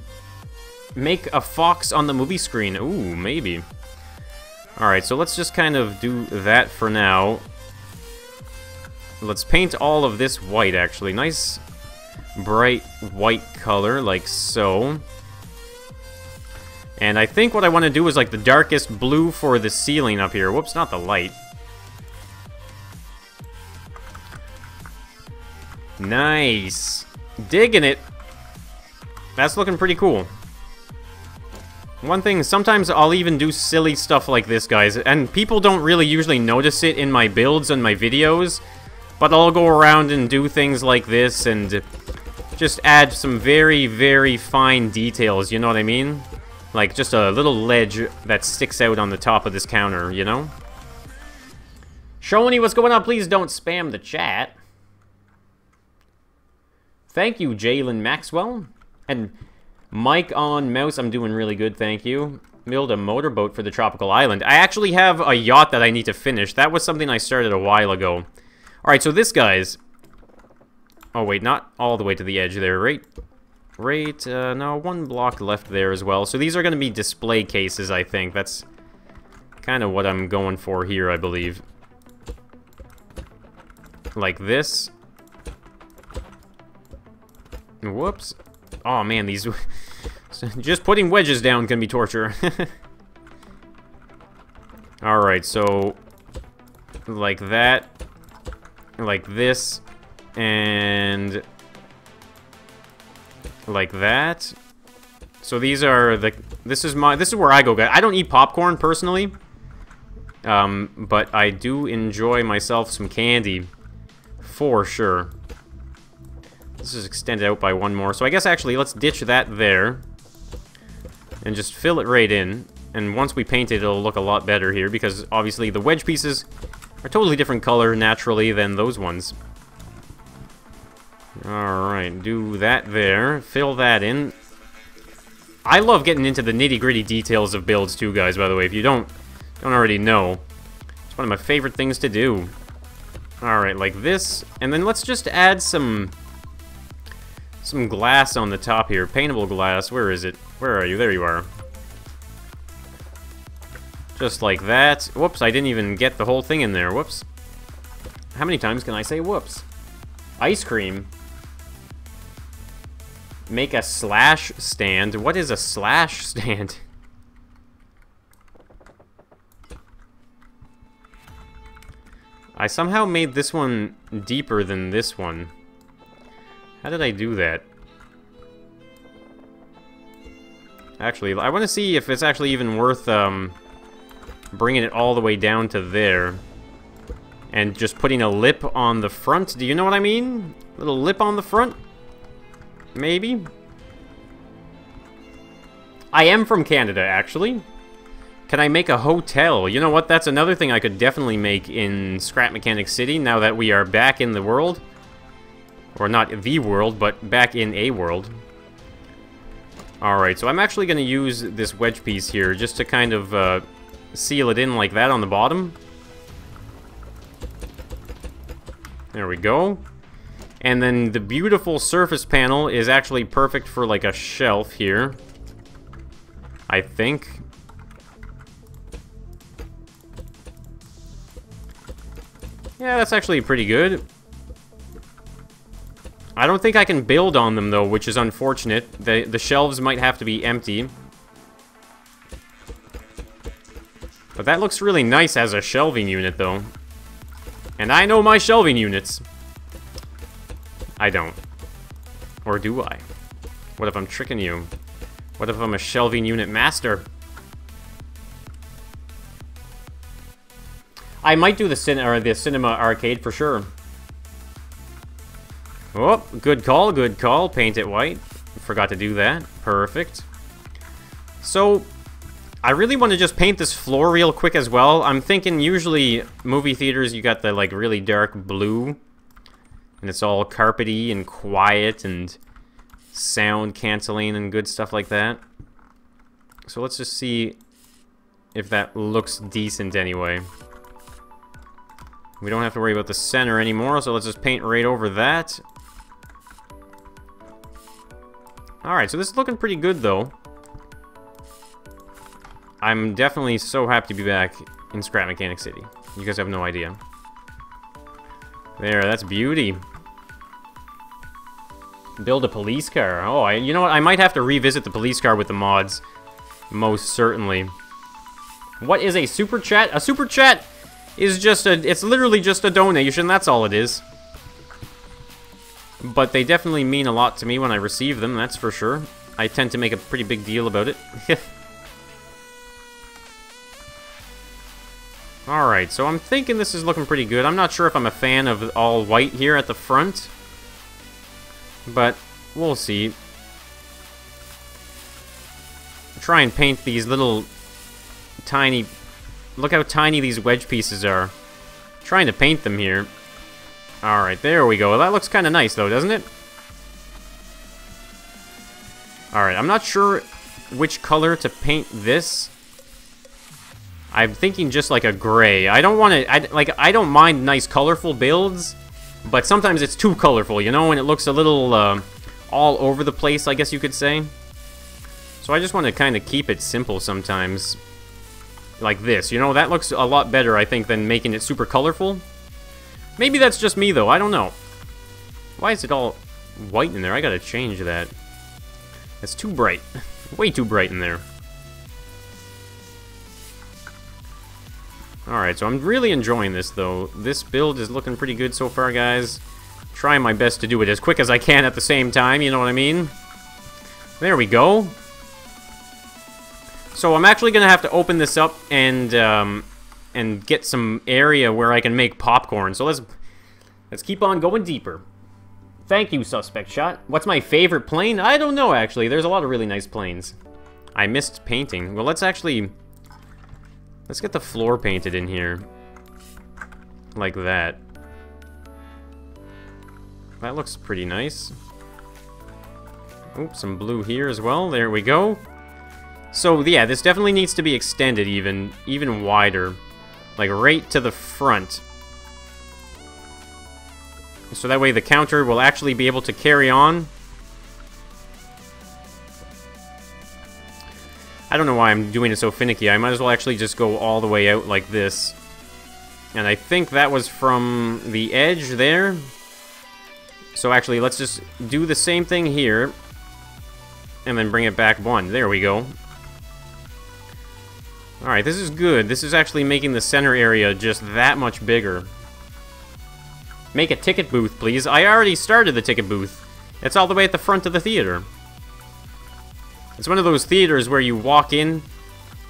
Make a fox on the movie screen. Ooh, maybe. Alright, so let's just kind of do that for now. Let's paint all of this white, actually. Nice, bright white color, like so. And I think what I want to do is like the darkest blue for the ceiling up here. Whoops, not the light. Nice. Digging it. That's looking pretty cool. One thing, sometimes I'll even do silly stuff like this, guys. And people don't really usually notice it in my builds and my videos. But I'll go around and do things like this and just add some very, very fine details, you know what I mean? Like, just a little ledge that sticks out on the top of this counter, you know? Shoni, what's going on? Please don't spam the chat. Thank you, Jalen Maxwell. And Mike on mouse, I'm doing really good, thank you. Build a motorboat for the tropical island. I actually have a yacht that I need to finish. That was something I started a while ago. Alright, so this, guys... Oh, wait, not all the way to the edge there, right? No, one block left there as well. So these are going to be display cases, I think. That's kind of what I'm going for here, I believe. Like this. Whoops. Oh, man, these... Just putting wedges down can be torture. Alright, so... Like that. Like this. And... like that. So these are the... This is where I go, guys. I don't eat popcorn, personally. But I do enjoy myself some candy. For sure. This is extended out by one more. So I guess, actually, let's ditch that there. And just fill it right in. And once we paint it, it'll look a lot better here. Because, obviously, the wedge pieces are totally different color, naturally, than those ones. Alright, do that there. Fill that in. I love getting into the nitty-gritty details of builds too, guys, by the way. If you don't already know. It's one of my favorite things to do. Alright, like this. And then let's just add some glass on the top here. Paintable glass. Where is it? Where are you? There you are. Just like that. Whoops, I didn't even get the whole thing in there. Whoops. How many times can I say whoops? Ice cream. Make a slash stand. What is a slash stand? I somehow made this one deeper than this one. How did I do that? Actually, I want to see if it's actually even worth bringing it all the way down to there. And just putting a lip on the front. Do you know what I mean? Little lip on the front? Maybe? I am from Canada, actually. Can I make a hotel? You know what? That's another thing I could definitely make in Scrap Mechanic City, now that we are back in the world. Or not the world, but back in a world. Alright, so I'm actually going to use this wedge piece here, just to kind of seal it in like that on the bottom. There we go. And then the beautiful surface panel is actually perfect for like a shelf here. I think. Yeah, that's actually pretty good. I don't think I can build on them though, which is unfortunate. The shelves might have to be empty. But that looks really nice as a shelving unit though. And I know my shelving units. I don't. Or do I? What if I'm tricking you? What if I'm a shelving unit master? I might do the cinema arcade for sure. Oh, good call, good call. Paint it white. Forgot to do that. Perfect. So, I really want to just paint this floor real quick as well. I'm thinking usually movie theaters, you got the like really dark blue. And it's all carpety and quiet and sound canceling and good stuff like that. So let's just see if that looks decent anyway. We don't have to worry about the center anymore, so let's just paint right over that. Alright, so this is looking pretty good though. I'm definitely so happy to be back in Scrap Mechanic City. You guys have no idea. There, that's beauty. Build a police car. Oh, you know what? I might have to revisit the police car with the mods. Most certainly. What is a super chat? A super chat is just a... It's literally just a donation. That's all it is. But they definitely mean a lot to me when I receive them, that's for sure. I tend to make a pretty big deal about it. Alright, so I'm thinking this is looking pretty good. I'm not sure if I'm a fan of all white here at the front. But we'll see. Try and paint these little tiny... Look how tiny these wedge pieces are. Trying to paint them here. Alright, there we go. That looks kind of nice though, doesn't it? Alright, I'm not sure which color to paint this. I'm thinking just like a gray. I don't want to... I don't mind nice colorful builds. But sometimes it's too colorful, you know, and it looks a little all over the place, I guess you could say. So I just want to kind of keep it simple sometimes. Like this, you know, that looks a lot better, I think, than making it super colorful. Maybe that's just me, though, I don't know. Why is it all white in there? I gotta change that. That's too bright. Way too bright in there. Alright, so I'm really enjoying this, though. This build is looking pretty good so far, guys. Trying my best to do it as quick as I can at the same time, you know what I mean? There we go. So I'm actually going to have to open this up and get some area where I can make popcorn. So let's keep on going deeper. Thank you, Suspect Shot. What's my favorite plane? I don't know, actually. There's a lot of really nice planes. I missed painting. Well, let's get the floor painted in here. Like that. That looks pretty nice. Oops, some blue here as well. There we go. So, yeah, this definitely needs to be extended even wider. Like, right to the front. So that way the counter will actually be able to carry on. I don't know why I'm doing it so finicky. I might as well actually just go all the way out like this. And I think that was from the edge there. So actually, let's just do the same thing here. And then bring it back one. There we go. Alright, this is good. This is actually making the center area just that much bigger. Make a ticket booth, please. I already started the ticket booth. It's all the way at the front of the theater. It's one of those theaters where you walk in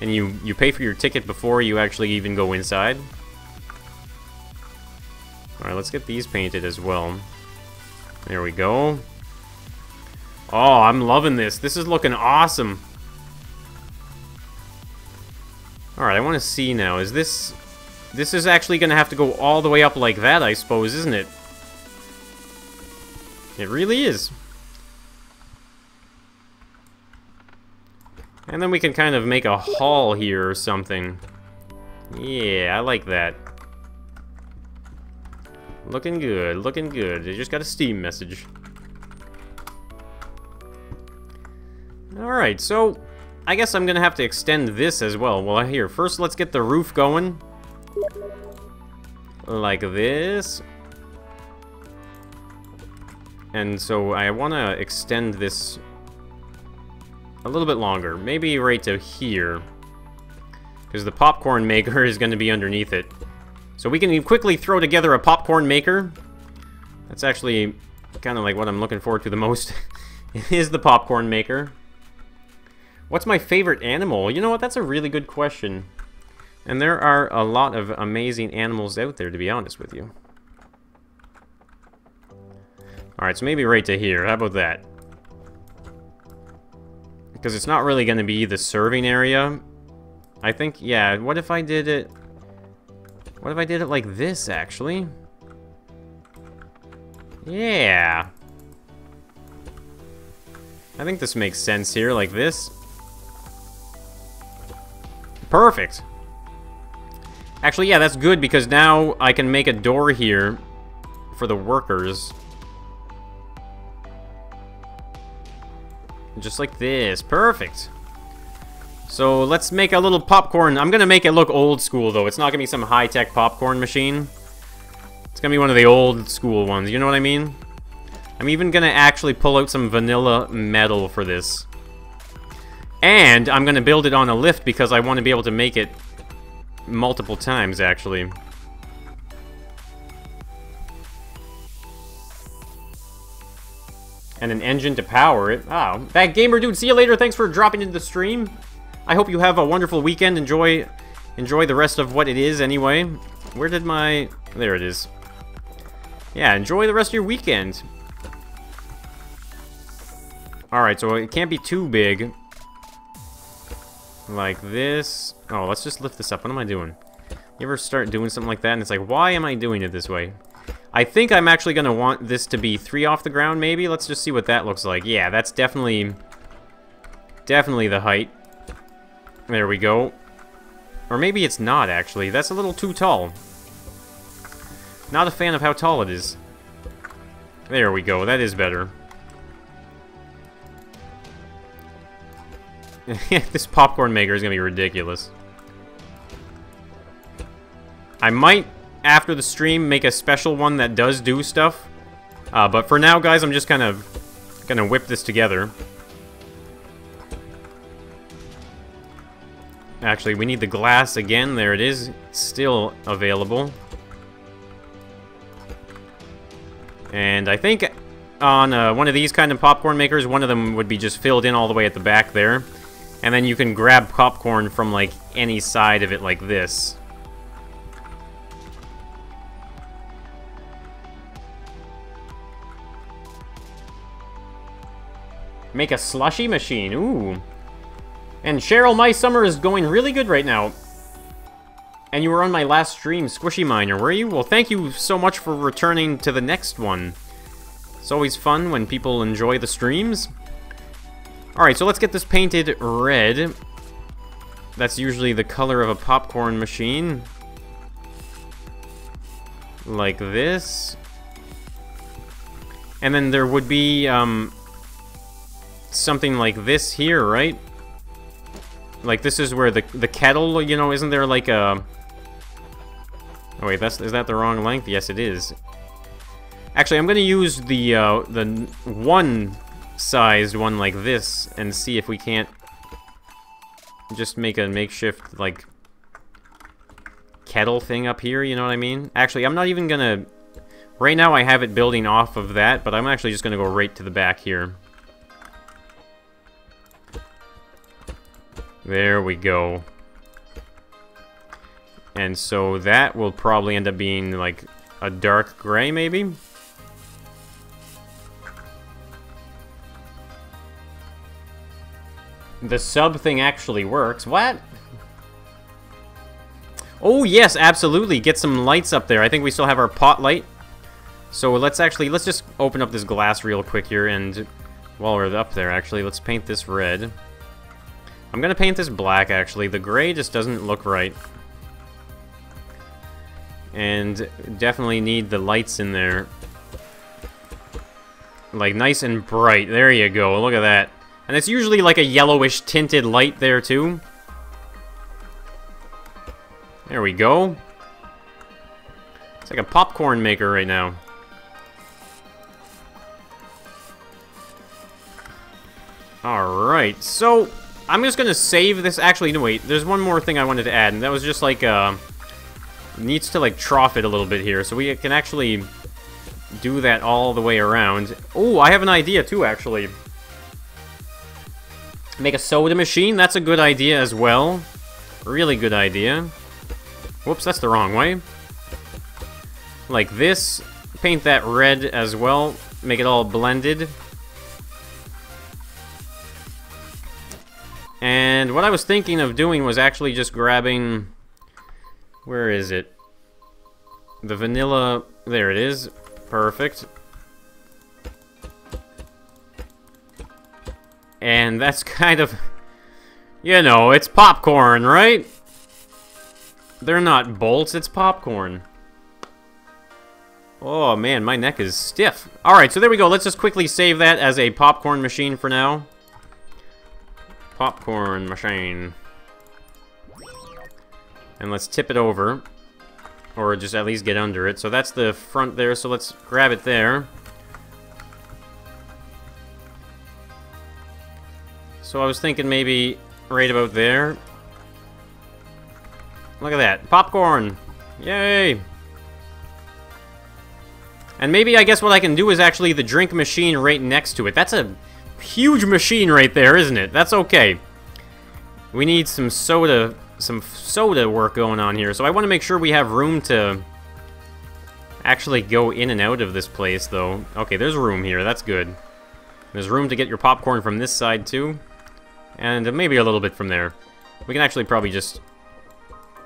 and you pay for your ticket before you actually even go inside. Alright, let's get these painted as well. There we go. Oh, I'm loving this. This is looking awesome. Alright, I want to see now. Is this... This is actually going to have to go all the way up like that, I suppose, isn't it? It really is. And then we can kind of make a hall here or something. Yeah, I like that. Looking good, looking good. I just got a Steam message. Alright, so... I guess I'm gonna have to extend this as well. Well, here, first let's get the roof going. Like this. And so I want to extend this a little bit longer. Maybe right to here. Because the popcorn maker is going to be underneath it. So we can quickly throw together a popcorn maker. That's actually kind of like what I'm looking forward to the most. Is the popcorn maker. What's my favorite animal? You know what? That's a really good question. And there are a lot of amazing animals out there, to be honest with you. Alright, so maybe right to here. How about that? Because it's not really going to be the serving area. I think, yeah, what if I did it... What if I did it like this, actually? Yeah. I think this makes sense here, like this. Perfect. Actually, yeah, that's good, because now I can make a door here for the workers. Just like this. Perfect. So let's make a little popcorn. I'm gonna make it look old school, though. It's not gonna be some high-tech popcorn machine. It's gonna be one of the old school ones, you know what I mean? I'm even gonna actually pull out some vanilla metal for this. And I'm gonna build it on a lift because I want to be able to make it multiple times, actually. And an engine to power it. Oh, that gamer dude, see you later. Thanks for dropping into the stream. I hope you have a wonderful weekend. Enjoy the rest of what it is, anyway. Where did my... There it is. Yeah, enjoy the rest of your weekend. Alright, so it can't be too big. Like this. Oh, let's just lift this up. What am I doing? You ever start doing something like that and it's like, why am I doing it this way? I think I'm actually going to want this to be 3 off the ground, maybe. Let's just see what that looks like. Yeah, that's definitely the height. There we go. Or maybe it's not, actually. That's a little too tall. Not a fan of how tall it is. There we go. That is better. This popcorn maker is going to be ridiculous. I might, after the stream, make a special one that does do stuff. But for now, guys, I'm just kind of gonna whip this together. Actually, we need the glass again. There it is. It's still available. And I think on one of these kind of popcorn makers, one of them would be just filled in all the way at the back there. And then you can grab popcorn from, like, any side of it like this. Make a slushy machine. Ooh. And Cheryl, my summer is going really good right now. And you were on my last stream, Squishy Miner, were you? Well, thank you so much for returning to the next one. It's always fun when people enjoy the streams. Alright, so let's get this painted red. That's usually the color of a popcorn machine. Like this. And then there would be, something like this here, right? Like, this is where the kettle, you know, isn't there like a... Oh, wait, is that the wrong length? Yes, it is. Actually, I'm gonna use the one-sized one like this and see if we can't just make a makeshift, like, kettle thing up here, you know what I mean? Actually, I'm not even gonna... Right now, I have it building off of that, but I'm actually just gonna go right to the back here. There we go. And so that will probably end up being like a dark gray, maybe? The sub thing actually works. What? Oh, yes, absolutely. Get some lights up there. I think we still have our pot light. So let's just open up this glass real quick here, and while we're up there, actually, let's paint this red. I'm gonna paint this black, actually. The gray just doesn't look right. And definitely need the lights in there. Like, nice and bright. There you go. Look at that. And it's usually like a yellowish tinted light there, too. There we go. It's like a popcorn maker right now. Alright, so... I'm just gonna save this. Actually, no, wait. There's one more thing I wanted to add, and that was just like, needs to, like, trough it a little bit here, so we can actually do that all the way around. Oh, I have an idea, too, actually. Make a soda machine. That's a good idea as well. Really good idea. Whoops, that's the wrong way. Like this. Paint that red as well. make it all blended. And what I was thinking of doing was actually just grabbing... Where is it? The vanilla... There it is. Perfect. And that's kind of... You know, it's popcorn, right? They're not bolts, it's popcorn. Oh man, my neck is stiff. Alright, so there we go. Let's just quickly save that as a popcorn machine for now. Popcorn machine. And let's tip it over. Or just at least get under it. So that's the front there, so let's grab it there. So I was thinking maybe right about there. Look at that. Popcorn! Yay! And maybe I guess what I can do is actually the drink machine right next to it. That's a huge machine right there, isn't it? That's okay. We need some soda work going on here. So I want to make sure we have room to actually go in and out of this place, though. Okay, there's room here. That's good. There's room to get your popcorn from this side, too. And maybe a little bit from there. We can actually probably just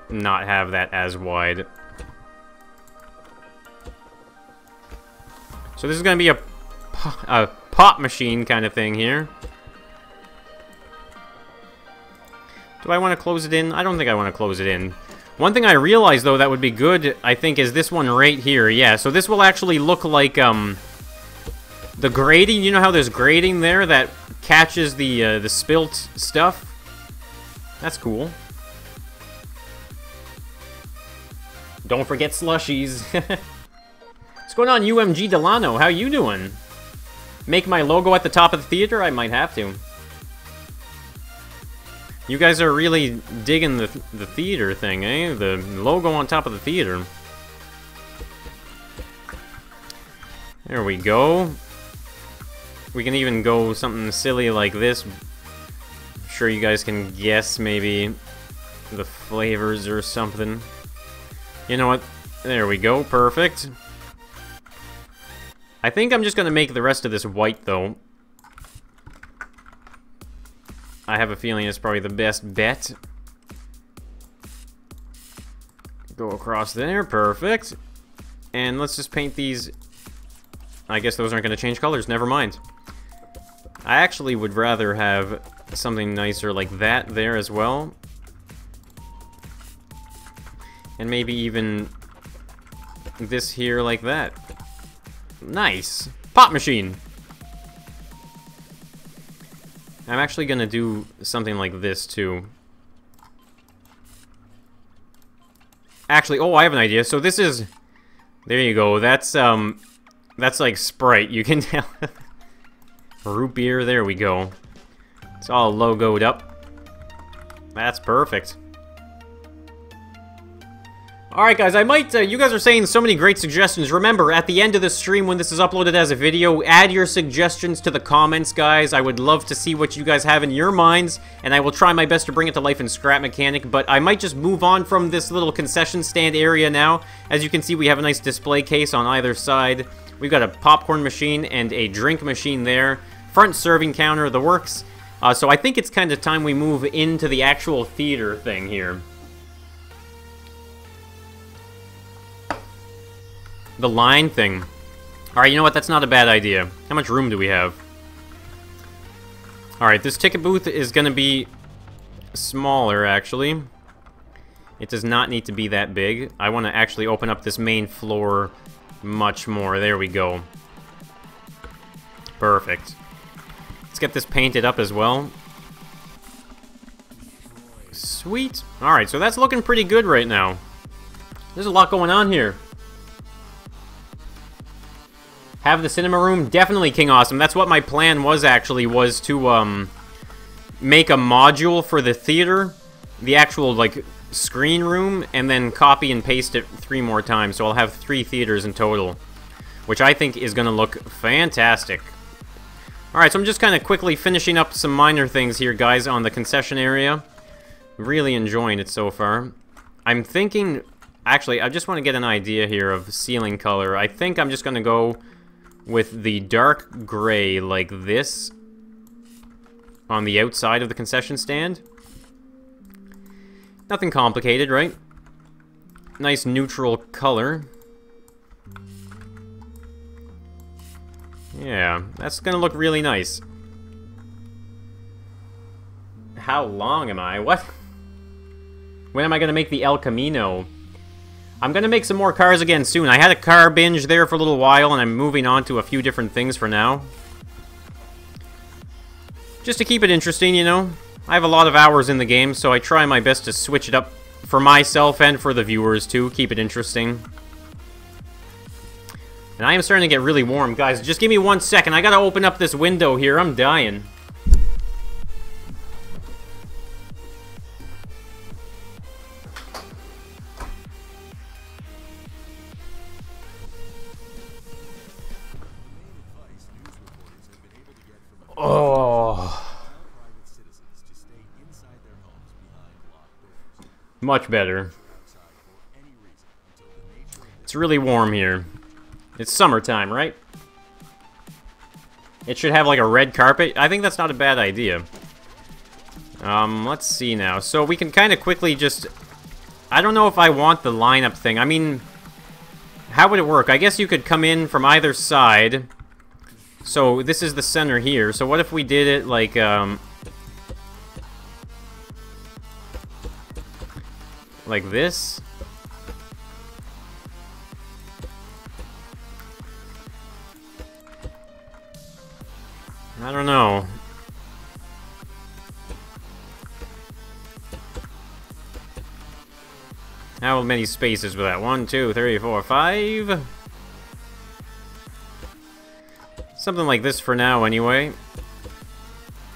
not have that as wide. So this is going to be a pop machine kind of thing here. Do I want to close it in? I don't think I want to close it in. One thing I realized, though, that would be good, I think, is this one right here. Yeah, so this will actually look like, the grating. You know how there's grating there that catches the spilt stuff? That's cool. Don't forget slushies. What's going on, UMG Delano? How you doing? Make my logo at the top of the theater? I might have to. You guys are really digging the theater thing, eh? The logo on top of the theater. There we go. We can even go something silly like this. I'm sure you guys can guess maybe the flavors or something. You know what? There we go. Perfect. I think I'm just going to make the rest of this white, though. I have a feeling it's probably the best bet. Go across there. Perfect. And let's just paint these. I guess those aren't going to change colors. Never mind. I actually would rather have something nicer like that there as well. And maybe even this here like that. Nice. Pop machine. I'm actually gonna do something like this too. Actually, oh, I have an idea. So this is, there you go. That's like Sprite. You can tell. Root beer. There we go. It's all logoed up. That's perfect. Alright guys, I might, you guys are saying so many great suggestions. Remember, at the end of the stream when this is uploaded as a video, add your suggestions to the comments, guys. I would love to see what you guys have in your minds, and I will try my best to bring it to life in Scrap Mechanic, but I might just move on from this little concession stand area now. As you can see, we have a nice display case on either side. We've got a popcorn machine and a drink machine there. Front serving counter, the works. So I think it's kind of time we move into the actual theater thing here. The line thing. Alright, you know what? That's not a bad idea. How much room do we have? Alright, this ticket booth is going to be smaller, actually. It does not need to be that big. I want to actually open up this main floor much more. There we go. Perfect. Let's get this painted up as well. Sweet. Alright, so that's looking pretty good right now. There's a lot going on here. Have the cinema room? Definitely King Awesome. That's what my plan was, actually, was to make a module for the theater, the actual, like, screen room, and then copy and paste it 3 more times. So I'll have 3 theaters in total, which I think is going to look fantastic. Alright, so I'm just kind of quickly finishing up some minor things here, guys, on the concession area. Really enjoying it so far. I'm thinking... Actually, I just want to get an idea here of ceiling color. I think I'm just going to go with the dark gray like this on the outside of the concession stand. Nothing complicated, right? Nice neutral color. Yeah, that's gonna look really nice. How long am I? What? When am I gonna make the El Camino? I'm gonna make some more cars again soon. I had a car binge there for a little while, and I'm moving on to a few different things for now. Just to keep it interesting, you know? I have a lot of hours in the game, so I try my best to switch it up for myself and for the viewers, too. Keep it interesting. And I am starting to get really warm. Guys, just give me 1 second. I gotta open up this window here. I'm dying. Oh. Much better. It's really warm here. It's summertime, right? It should have like a red carpet. I think that's not a bad idea. Let's see now. So we can kind of quickly just... I don't know if I want the lineup thing. I mean, how would it work? I guess you could come in from either side. So this is the center here. So what if we did it like, like this? I don't know. How many spaces was that? 1, 2, 3, 4, 5? Something like this for now, anyway.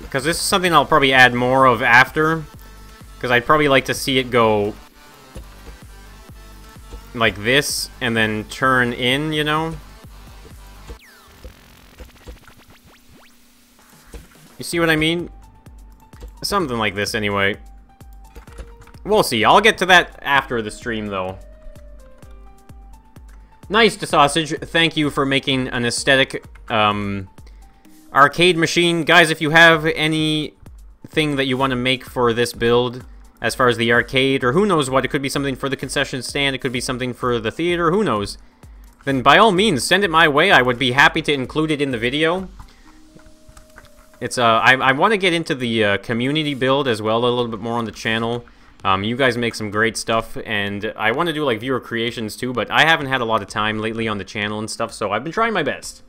Because this is something I'll probably add more of after. Because I'd probably like to see it go like this, and then turn in, you know? You see what I mean? Something like this, anyway. We'll see. I'll get to that after the stream, though. Nice, Sausage. Thank you for making an aesthetic arcade machine. Guys, if you have anything that you want to make for this build, as far as the arcade, or who knows what, it could be something for the concession stand, it could be something for the theater, who knows, then by all means, send it my way. I would be happy to include it in the video. It's, I want to get into the community build as well, a little bit more on the channel. You guys make some great stuff, and I want to do, like, viewer creations, too, but I haven't had a lot of time lately on the channel and stuff, so I've been trying my best.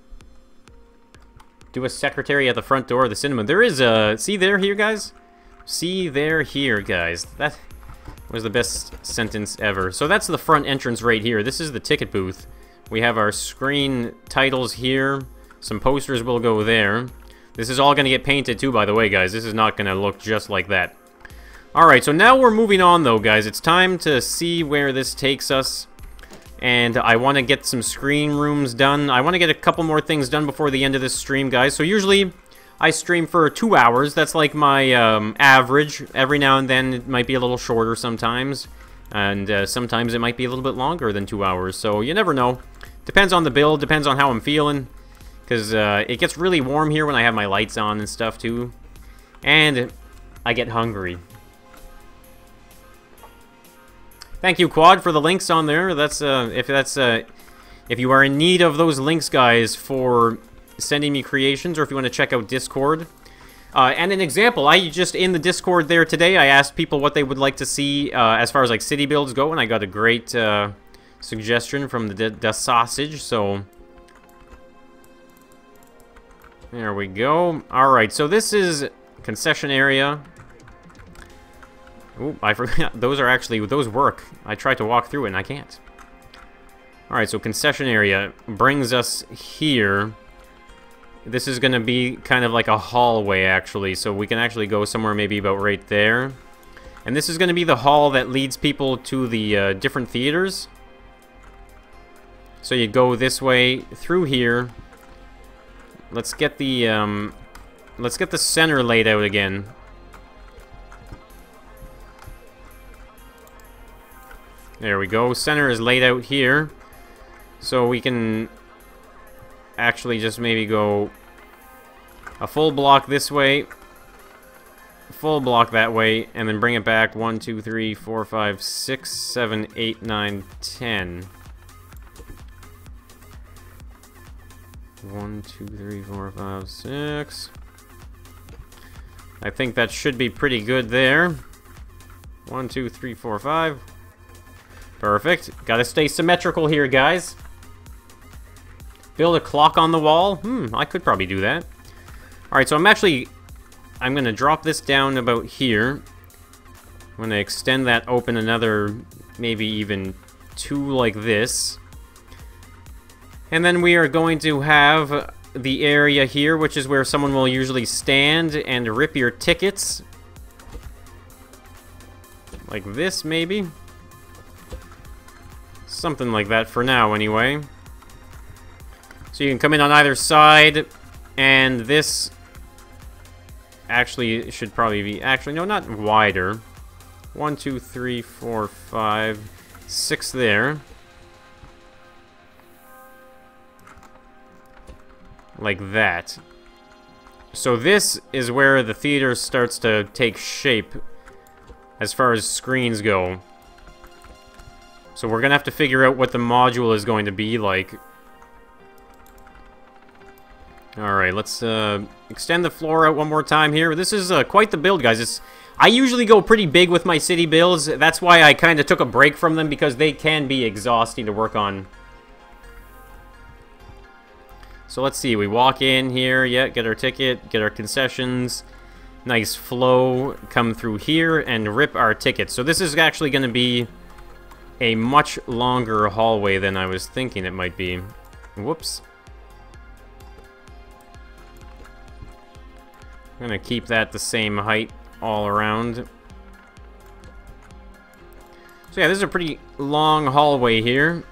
Do a secretary at the front door of the cinema. There is a... See there, here, guys? See there, here, guys. That was the best sentence ever. So that's the front entrance right here. This is the ticket booth. We have our screen titles here. Some posters will go there. This is all going to get painted, too, by the way, guys. This is not going to look just like that. Alright, so now we're moving on, though, guys. It's time to see where this takes us. And I want to get some screen rooms done. I want to get a couple more things done before the end of this stream, guys. So usually, I stream for 2 hours. That's like my average. Every now and then, it might be a little shorter sometimes. And sometimes it might be a little bit longer than 2 hours. So you never know. Depends on the build. Depends on how I'm feeling. Because it gets really warm here when I have my lights on and stuff, too. And I get hungry. Thank you, Quad, for the links on there. That's if you are in need of those links, guys, for sending me creations, or if you want to check out Discord. And an example, I just in the Discord there today, I asked people what they would like to see as far as like city builds go, and I got a great suggestion from the Sausage. So there we go. All right, so this is concession area. Ooh, I forgot. Those work. I tried to walk through it and I can't. Alright, so concession area brings us here. This is going to be kind of like a hallway, actually. So we can actually go somewhere maybe about right there. And this is going to be the hall that leads people to the different theaters. So you go this way through here. Let's get the center laid out again. There we go. Center is laid out here. So we can actually just maybe go a full block this way, full block that way, and then bring it back 1, 2, 3, 4, 5, 6, 7, 8, 9, 10. 1, 2, 3, 4, 5, 6. I think that should be pretty good there. 1, 2, 3, 4, 5. Perfect. Gotta stay symmetrical here, guys. Build a clock on the wall. I could probably do that. Alright, so I'm gonna drop this down about here. I'm gonna extend that open another, maybe even 2 like this. And then we are going to have the area here, which is where someone will usually stand and rip your tickets. Like this, maybe? Something like that for now, anyway. So you can come in on either side, and this actually should probably be... Actually, no, not wider. 1, 2, 3, 4, 5, 6 there. Like that. So this is where the theater starts to take shape as far as screens go. So we're gonna have to figure out what the module is going to be like. Alright, let's extend the floor out one more time here. This is quite the build, guys. I usually go pretty big with my city builds. That's why I kind of took a break from them, because they can be exhausting to work on. So let's see, we walk in here, yeah, get our ticket, get our concessions, nice flow, come through here and rip our tickets. So this is actually going to be a much longer hallway than I was thinking it might be. Whoops. I'm going to keep that the same height all around. So yeah, this is a pretty long hallway here.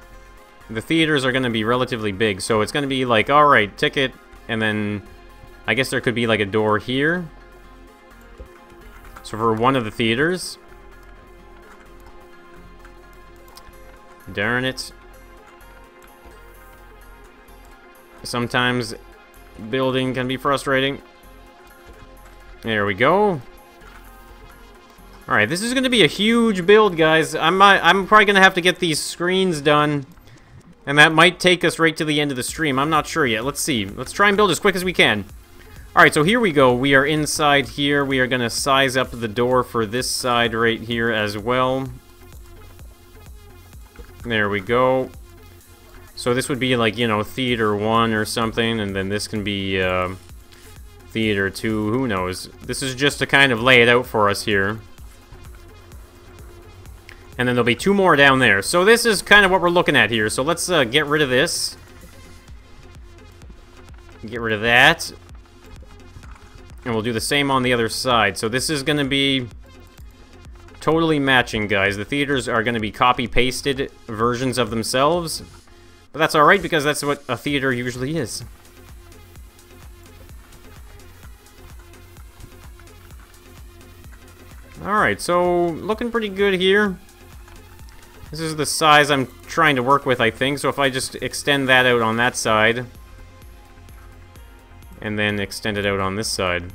The theaters are going to be relatively big, so it's going to be like, alright, ticket, and then I guess there could be like a door here. So for one of the theaters. Darn it. Sometimes building can be frustrating. There we go. Alright, this is going to be a huge build, guys. I'm probably going to have to get these screens done. And that might take us right to the end of the stream. I'm not sure yet. Let's see. Let's try and build as quick as we can. Alright, so here we go. We are inside here. We are going to size up the door for this side right here as well. There we go. So this would be like, you know, Theater 1 or something. And then this can be Theater 2. Who knows? This is just to kind of lay it out for us here. And then there'll be 2 more down there. So this is kind of what we're looking at here. So let's get rid of this. Get rid of that. And we'll do the same on the other side. So this is going to be totally matching, guys. The theaters are going to be copy-pasted versions of themselves. But that's alright, because that's what a theater usually is. Alright, so looking pretty good here. This is the size I'm trying to work with, I think. So if I just extend that out on that side, and then extend it out on this side.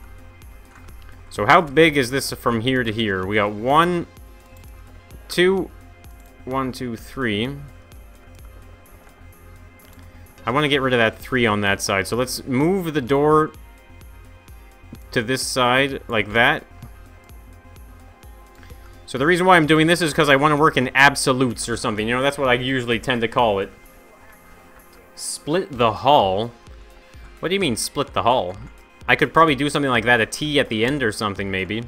So how big is this from here to here? We got 1, 2, 1, 2, 3. I want to get rid of that 3 on that side. So let's move the door to this side like that. So the reason why I'm doing this is because I want to work in absolutes or something. You know, that's what I usually tend to call it. Split the hull? What do you mean, split the hull? I could probably do something like that, a T at the end or something, maybe.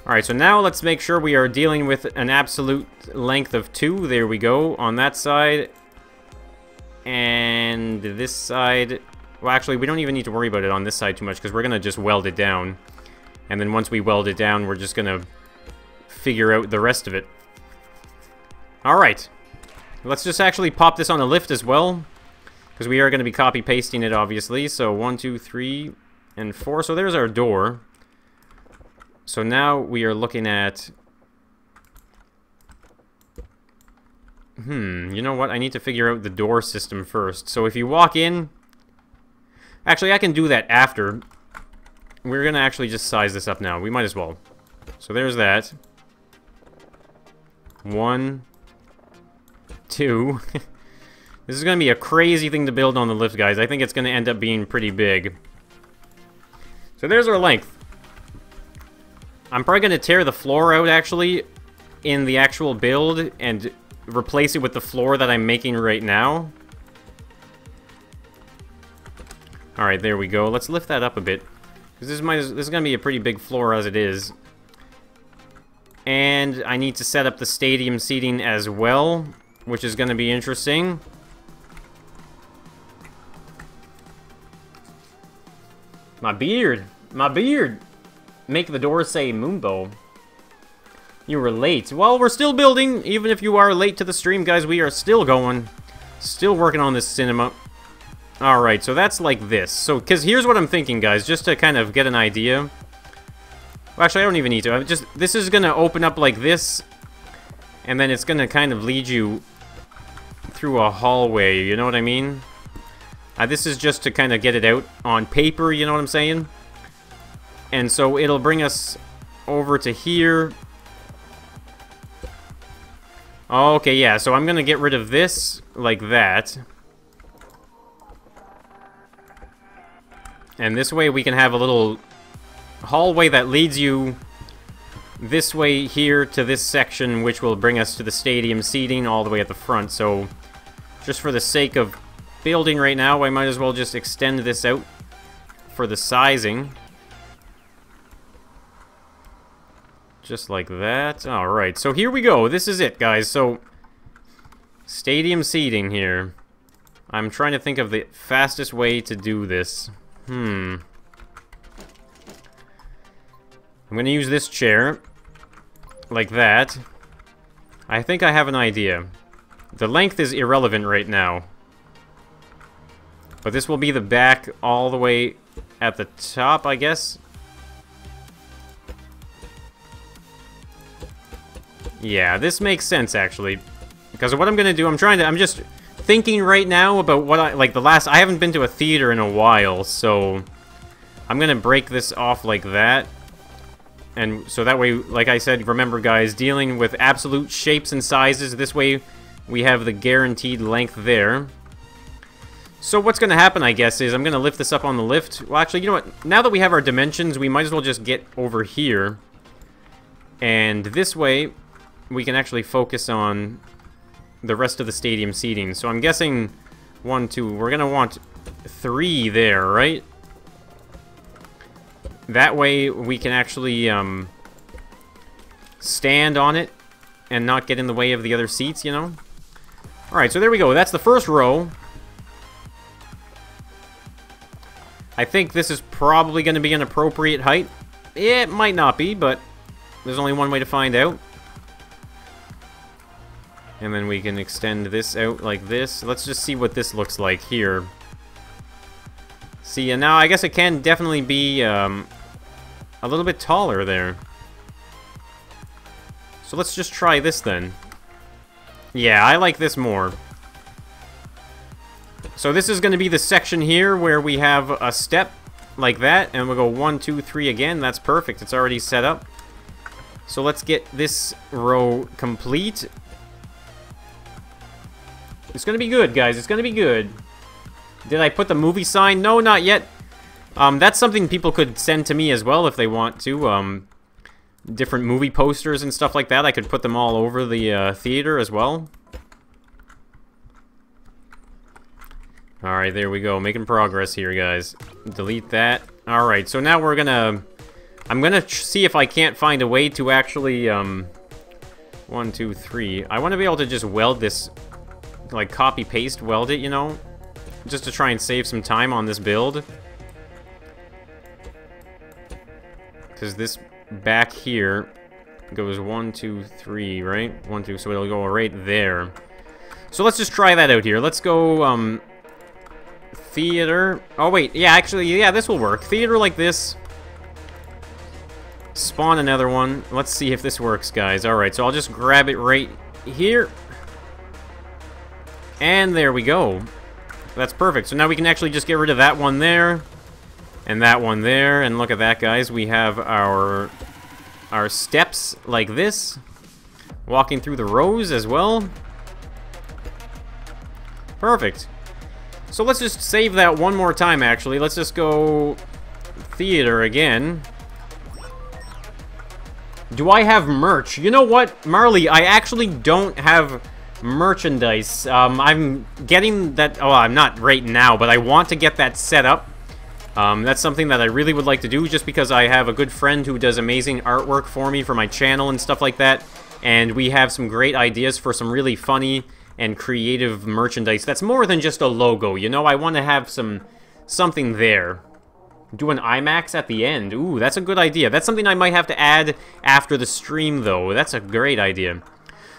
Alright, so now let's make sure we are dealing with an absolute length of 2. There we go, on that side. And this side... Well, actually, we don't even need to worry about it on this side too much, because we're going to just weld it down. And then once we weld it down, we're just going to figure out the rest of it. Alright. Let's just actually pop this on a lift as well. Because we are going to be copy-pasting it, obviously. So 1, 2, 3, and 4. So there's our door. So now we are looking at... You know what? I need to figure out the door system first. So if you walk in... Actually, I can do that after. We're gonna actually just size this up now. We might as well. So there's that. 1, 2. This is gonna be a crazy thing to build on the lift, guys. I think it's gonna end up being pretty big. So there's our length. I'm probably gonna tear the floor out, actually, in the actual build, and replace it with the floor that I'm making right now. Alright, there we go. Let's lift that up a bit. Because this is going to be a pretty big floor as it is. And I need to set up the stadium seating as well, which is going to be interesting. My beard! My beard! Make the doors say Moonbo. You were late. Well, we're still building. Even if you are late to the stream, guys, we are still going. Still working on this cinema. Alright, so that's like this. So, because here's what I'm thinking, guys, just to kind of get an idea. Well, actually, I don't even need to. This is going to open up like this. And then it's going to kind of lead you through a hallway, you know what I mean? This is just to kind of get it out on paper, you know what I'm saying? And so it'll bring us over to here. Okay, yeah, so I'm going to get rid of this like that. And this way we can have a little hallway that leads you this way here to this section, which will bring us to the stadium seating all the way at the front. So, just for the sake of building right now, I might as well just extend this out for the sizing. Just like that. Alright, so here we go. This is it, guys. So, stadium seating here. I'm trying to think of the fastest way to do this. I'm gonna use this chair. Like that. I think I have an idea. The length is irrelevant right now. But this will be the back all the way at the top, I guess. Yeah, this makes sense, actually. Because what I'm gonna do, I'm just thinking right now about what I haven't been to a theater in a while, so I'm gonna break this off like that. And so that way, like I said, remember guys, dealing with absolute shapes and sizes, this way we have the guaranteed length there. So what's gonna happen, I guess, is I'm gonna lift this up on the lift. Well, actually, you know what? Now that we have our dimensions, we might as well just get over here. And this way, we can actually focus on the rest of the stadium seating. So I'm guessing 1, 2, we're gonna want 3 there, right? That way we can actually stand on it and not get in the way of the other seats, you know? Alright, so there we go. That's the first row. I think this is probably going to be an appropriate height. It might not be, but there's only one way to find out. And then we can extend this out like this. Let's just see what this looks like here. See, and now I guess it can definitely be a little bit taller there. So let's just try this then. Yeah, I like this more. So this is going to be the section here where we have a step like that. And we'll go 1, 2, 3 again. That's perfect. It's already set up. So let's get this row complete. It's going to be good, guys. It's going to be good. Did I put the movie sign? No, not yet. That's something people could send to me as well if they want to. Different movie posters and stuff like that. I could put them all over the theater as well. Alright, there we go. Making progress here, guys. Delete that. Alright, so now we're gonna... I'm gonna see if I can't find a way to actually... 1, 2, 3. I want to be able to just weld this... Like, copy-paste weld it, you know? Just to try and save some time on this build. Because this back here goes 1, 2, 3, right? 1, 2, so it'll go right there. So let's just try that out here. Let's go, theater. Oh, wait. Yeah, actually, yeah, this will work. Theater like this. Spawn another one. Let's see if this works, guys. Alright, so I'll just grab it right here. And there we go. That's perfect. So now we can actually just get rid of that one there. And that one there. And look at that, guys. We have our steps like this. Walking through the rows as well. Perfect. So let's just save that one more time, actually. Let's just go theater again. Do I have merch? You know what, Marley? I actually don't have merchandise. I'm getting that... Oh, I'm not right now, but I want to get that set up. That's something that I really would like to do, just because I have a good friend who does amazing artwork for me for my channel and stuff like that. And we have some great ideas for some really funny and creative merchandise that's more than just a logo, you know? I want to have something there. Do an IMAX at the end. Ooh, that's a good idea. That's something I might have to add after the stream, though. That's a great idea.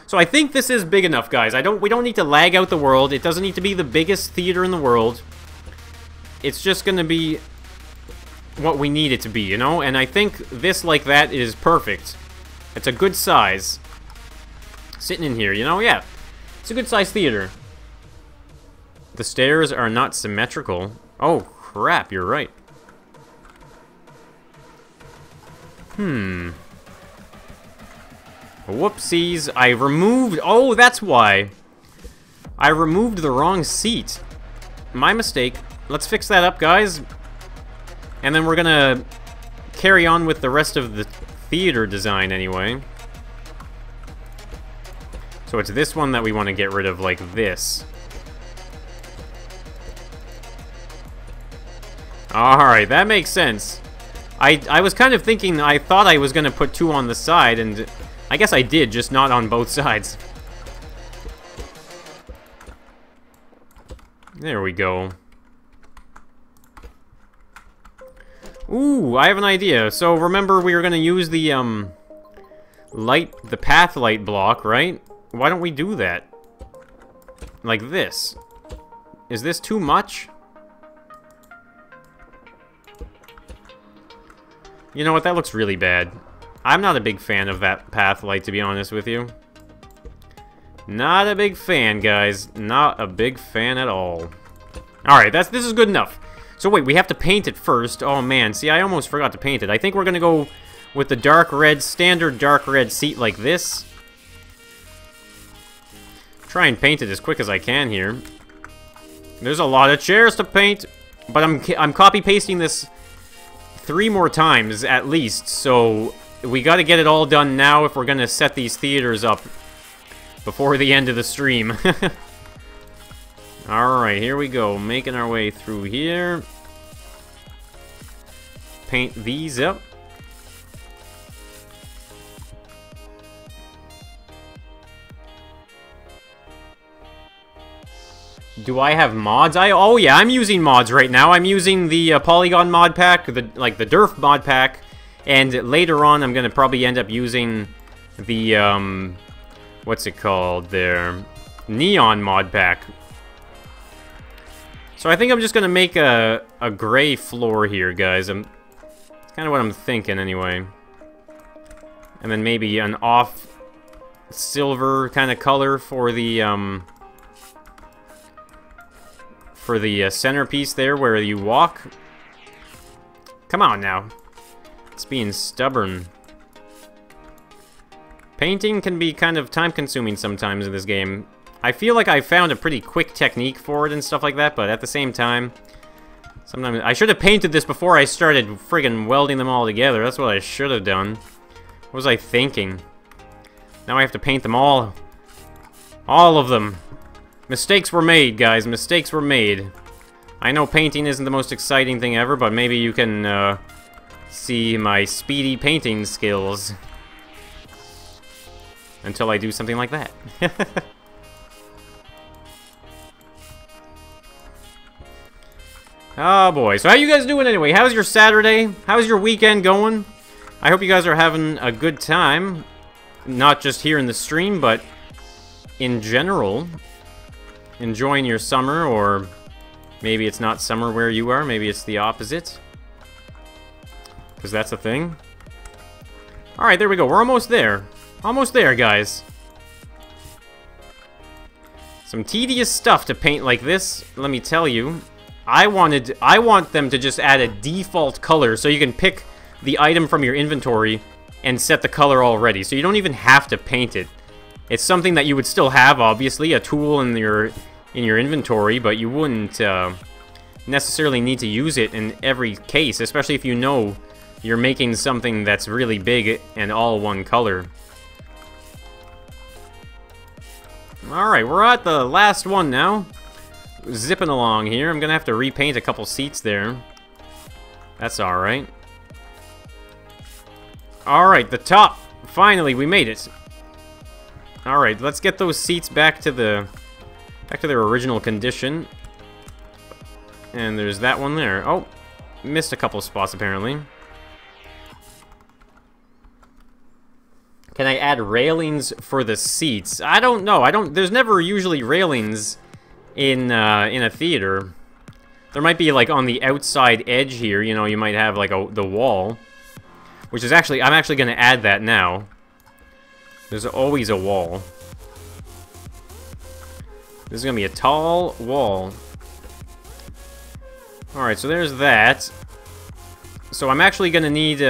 So I think this is big enough, guys. We don't need to lag out the world. It doesn't need to be the biggest theater in the world. It's just going to be what we need it to be, you know? And I think this like that is perfect. It's a good size. Sitting in here, you know? Yeah. It's a good size theater. The stairs are not symmetrical. Oh, crap, you're right. Whoopsies. I removed... Oh, that's why. I removed the wrong seat. My mistake. Let's fix that up, guys. And then we're gonna carry on with the rest of the theater design anyway. So it's this one that we want to get rid of like this. Alright, that makes sense. I was kind of thinking, I thought I was going to put two on the side, and I guess I did, just not on both sides. There we go. Ooh, I have an idea. So remember we were going to use the path light block, right? Why don't we do that? Like this. Is this too much? You know what, that looks really bad. I'm not a big fan of that path light, to be honest with you. Not a big fan, guys. Not a big fan at all. Alright, this is good enough. So wait, we have to paint it first. Oh man, see, I almost forgot to paint it. I think we're gonna go with the dark red, standard dark red seat like this. Try and paint it as quick as I can here. There's a lot of chairs to paint, but I'm copy-pasting this 3 more times at least, so we got to get it all done now if we're going to set these theaters up before the end of the stream. Alright, here we go, making our way through here. Paint these up. Do I have mods? Oh yeah, I'm using mods right now. I'm using the Polygon mod pack, the Derf mod pack, and later on I'm gonna probably end up using the what's it called there? Neon mod pack. So I think I'm just gonna make a gray floor here, guys. It's kind of what I'm thinking anyway. And then maybe an off silver kind of color for the centerpiece there where you walk. Come on now. It's being stubborn. Painting can be kind of time-consuming sometimes in this game. I feel like I found a pretty quick technique for it and stuff like that, but at the same time, sometimes I should have painted this before I started friggin' welding them all together. That's what I should have done. What was I thinking? Now I have to paint them all. All of them. Mistakes were made, guys. Mistakes were made. I know painting isn't the most exciting thing ever, but maybe you can see my speedy painting skills. Until I do something like that. Oh boy. So how you guys doing anyway? How's your Saturday? How's your weekend going? I hope you guys are having a good time. Not just here in the stream, but in general. Enjoying your summer, or maybe it's not summer where you are, maybe it's the opposite. Because that's a thing. Alright, there we go. We're almost there. Almost there, guys. Some tedious stuff to paint like this, let me tell you. I want them to just add a default color so you can pick the item from your inventory and set the color already. So you don't even have to paint it. It's something that you would still have, obviously, a tool in your inventory, but you wouldn't necessarily need to use it in every case, especially if you know you're making something that's really big and all one color. Alright, we're at the last one now. Zipping along here. I'm gonna have to repaint a couple seats there. That's alright. Alright, the top. Finally, we made it. Alright, let's get those seats back to their original condition. And there's that one there. Oh, missed a couple spots apparently. Can I add railings for the seats? I don't know. There's never usually railings in a theater. There might be like on the outside edge here. You know, you might have like the wall, which is actually I'm actually going to add that now. There's always a wall. This is going to be a tall wall. All right, so there's that. So I'm actually going to need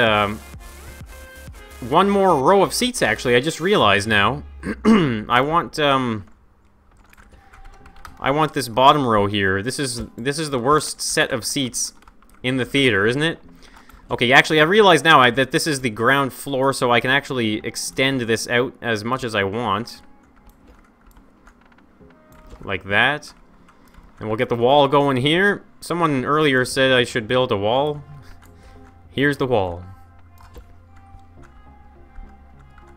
one more row of seats, actually. I just realized now. I want this bottom row here. This is the worst set of seats in the theater, isn't it? Okay, actually, I realize now that this is the ground floor, so I can actually extend this out as much as I want. Like that. And we'll get the wall going here. Someone earlier said I should build a wall. Here's the wall.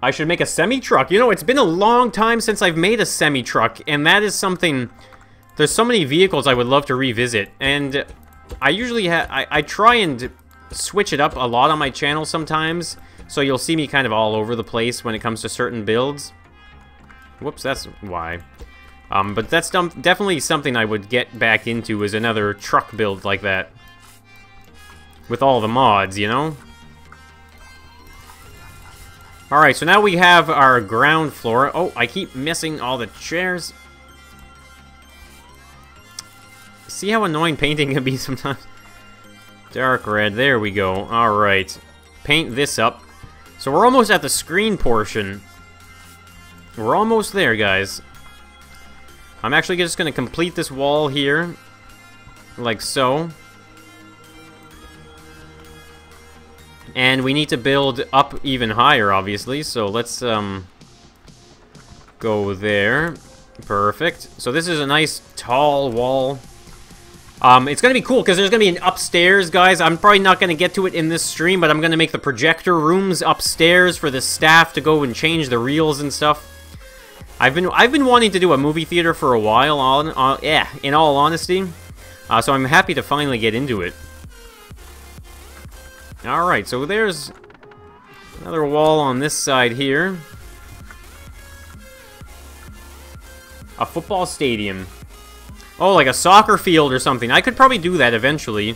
I should make a semi-truck. You know, it's been a long time since I've made a semi-truck, and that is something... There's so many vehicles I would love to revisit, and I usually I try and switch it up a lot on my channel sometimes, so you'll see me kind of all over the place when it comes to certain builds. Whoops, that's why. But that's definitely something I would get back into, is another truck build like that. With all the mods, you know? Alright, so now we have our ground floor. Oh, I keep missing all the chairs. See how annoying painting can be sometimes? Dark red, there we go. Alright. Paint this up. So we're almost at the screen portion. We're almost there, guys. I'm actually just going to complete this wall here. Like so. And we need to build up even higher, obviously. So let's go there. Perfect. So this is a nice tall wall. It's going to be cool because there's going to be an upstairs, guys. I'm probably not going to get to it in this stream, but I'm going to make the projector rooms upstairs for the staff to go and change the reels and stuff. I've been wanting to do a movie theater for a while, in all honesty. So I'm happy to finally get into it. Alright, so there's another wall on this side here. A football stadium. Oh, like a soccer field or something. I could probably do that eventually.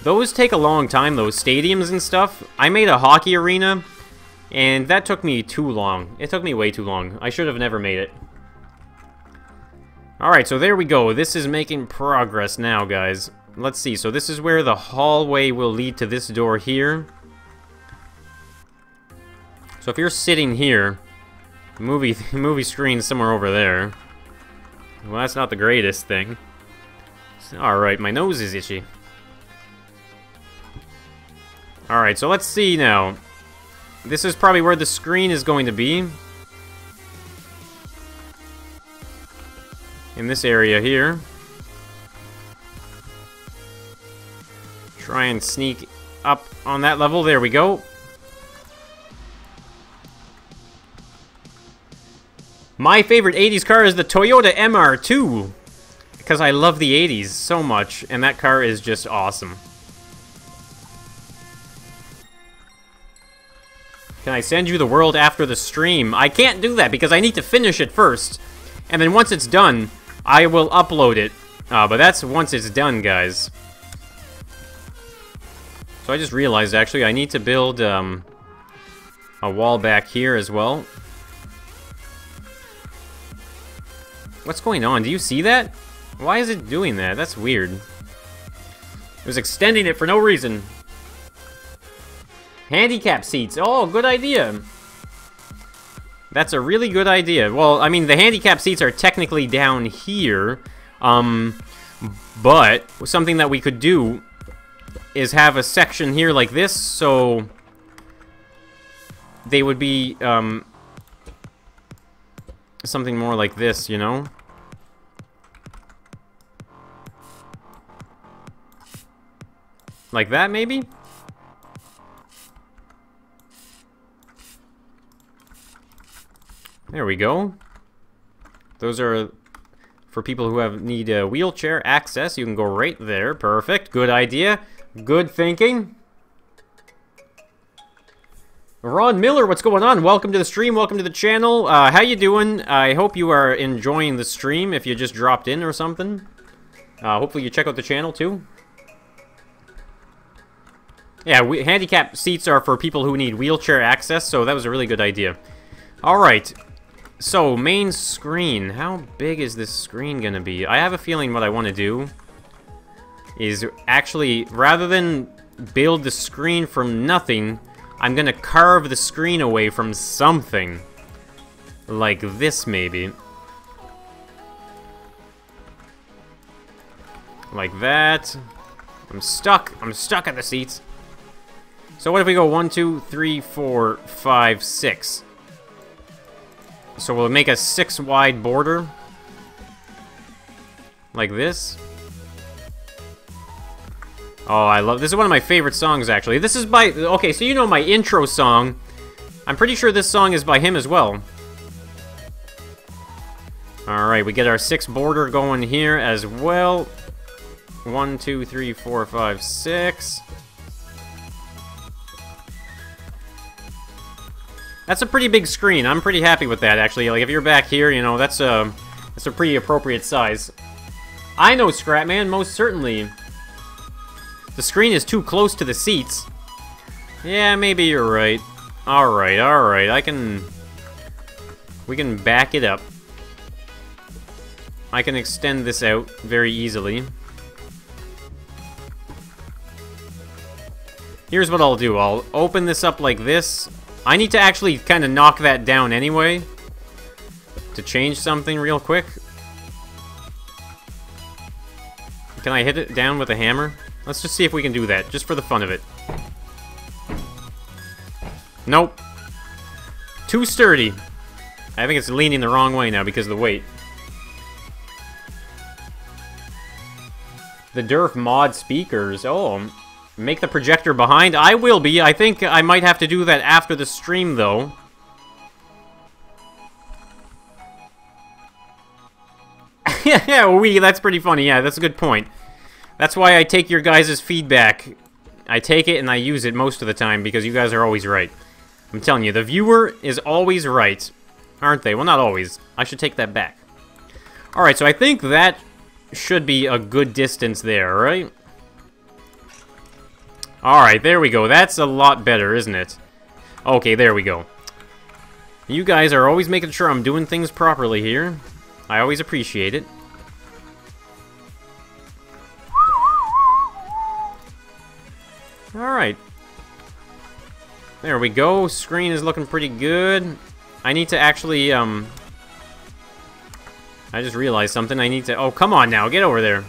Those take a long time, those stadiums and stuff. I made a hockey arena, and that took me too long. It took me way too long. I should have never made it. Alright, so there we go. This is making progress now, guys. Let's see. So this is where the hallway will lead to this door here. So if you're sitting here, the movie screen's somewhere over there. Well, that's not the greatest thing. Alright, my nose is itchy. Alright, so let's see now. This is probably where the screen is going to be. In this area here. Try and sneak up on that level. There we go. My favorite 80s car is the Toyota MR2. Because I love the 80s so much. And that car is just awesome. Can I send you the world after the stream? I can't do that because I need to finish it first. And then once it's done, I will upload it. But that's once it's done, guys. So I just realized, actually, I need to build a wall back here as well. What's going on? Do you see that? Why is it doing that? That's weird. It was extending it for no reason. Handicap seats. Oh, good idea. That's a really good idea. Well, I mean, the handicap seats are technically down here. But something that we could do is have a section here like this, so they would be, something more like this, you know? Like that, maybe? There we go. Those are for people who need wheelchair access. You can go right there. Perfect. Good idea. Good thinking. Ron Miller, what's going on? Welcome to the stream. Welcome to the channel. How you doing? I hope you are enjoying the stream if you just dropped in or something. Hopefully you check out the channel too. Yeah, handicap seats are for people who need wheelchair access, so that was a really good idea. Alright. So, main screen. How big is this screen gonna be? I have a feeling what I want to do is actually, rather than build the screen from nothing, I'm gonna carve the screen away from something. Like this, maybe. Like that. I'm stuck. I'm stuck at the seats. So what if we go 1, 2, 3, 4, 5, 6? So we'll make a 6 wide border. Like this. Oh, I love... This is one of my favorite songs, actually. This is by... Okay, so you know my intro song. I'm pretty sure this song is by him as well. Alright, we get our 6 border going here as well. 1, 2, 3, 4, 5, 6. That's a pretty big screen. I'm pretty happy with that, actually. Like, if you're back here, you know, that's a pretty appropriate size. I know, Scrapman, most certainly. The screen is too close to the seats. Yeah, maybe you're right. Alright, alright. We can back it up. I can extend this out very easily. Here's what I'll do. I'll open this up like this. I need to actually kind of knock that down anyway to change something real quick. Can I hit it down with a hammer? Let's just see if we can do that, just for the fun of it. Nope. Too sturdy. I think it's leaning the wrong way now because of the weight. The Durf mod speakers. Oh, make the projector behind. I will be. I think I might have to do that after the stream, though. Yeah, that's pretty funny. Yeah, that's a good point. That's why I take your guys' feedback. I take it and I use it most of the time because you guys are always right. I'm telling you, the viewer is always right. Aren't they? Well, not always. I should take that back. Alright, so I think that should be a good distance there, right? Alright, there we go. That's a lot better, isn't it? Okay, there we go. You guys are always making sure I'm doing things properly here. I always appreciate it. Alright. There we go. Screen is looking pretty good. I need to actually, I just realized something. I need to... Oh, come on now. Get over there.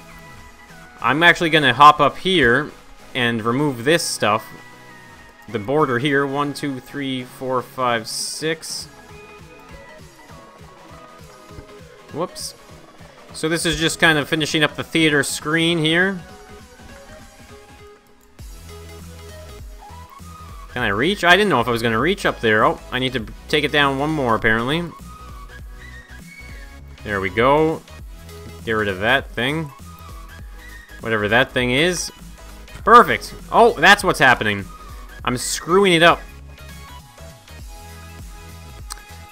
I'm actually going to hop up here and remove this stuff. The border here. 1, 2, 3, 4, 5, 6. Whoops. So this is just kind of finishing up the theater screen here. Can I reach? I didn't know if I was going to reach up there. Oh, I need to take it down one more, apparently. There we go. Get rid of that thing. Whatever that thing is. Perfect. Oh, that's what's happening. I'm screwing it up.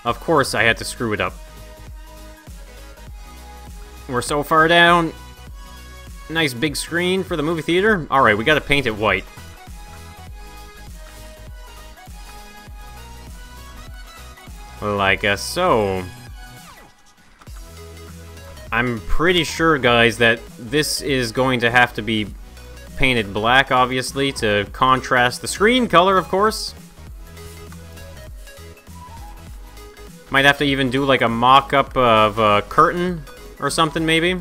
Of course I had to screw it up. We're so far down. Nice big screen for the movie theater. Alright, we gotta paint it white. Like so. I'm pretty sure, guys, that this is going to have to be painted black, obviously, to contrast the screen color, of course. Might have to even do like a mock-up of a curtain or something, maybe.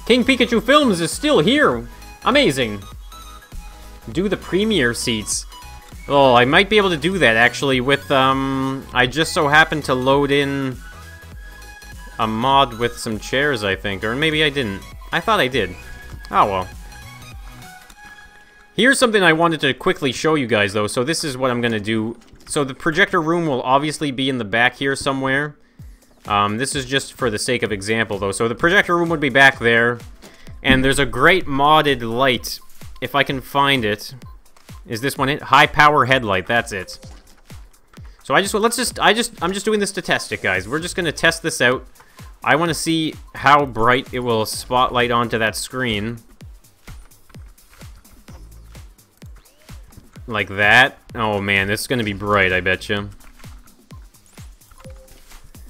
King Pikachu Films is still here! Amazing! Do the premiere seats. Oh, I might be able to do that, actually, with, I just so happened to load in a mod with some chairs, I think. Or maybe I didn't. I thought I did. Oh, well. Here's something I wanted to quickly show you guys, though. So this is what I'm going to do. So the projector room will obviously be in the back here somewhere. This is just for the sake of example, though. So the projector room would be back there. And there's a great modded light, if I can find it. Is this one it? High power headlight, that's it. So I'm just doing this to test it, guys. We're just going to test this out. I want to see how bright it will spotlight onto that screen. Like that. Oh man, this is going to be bright, I bet you.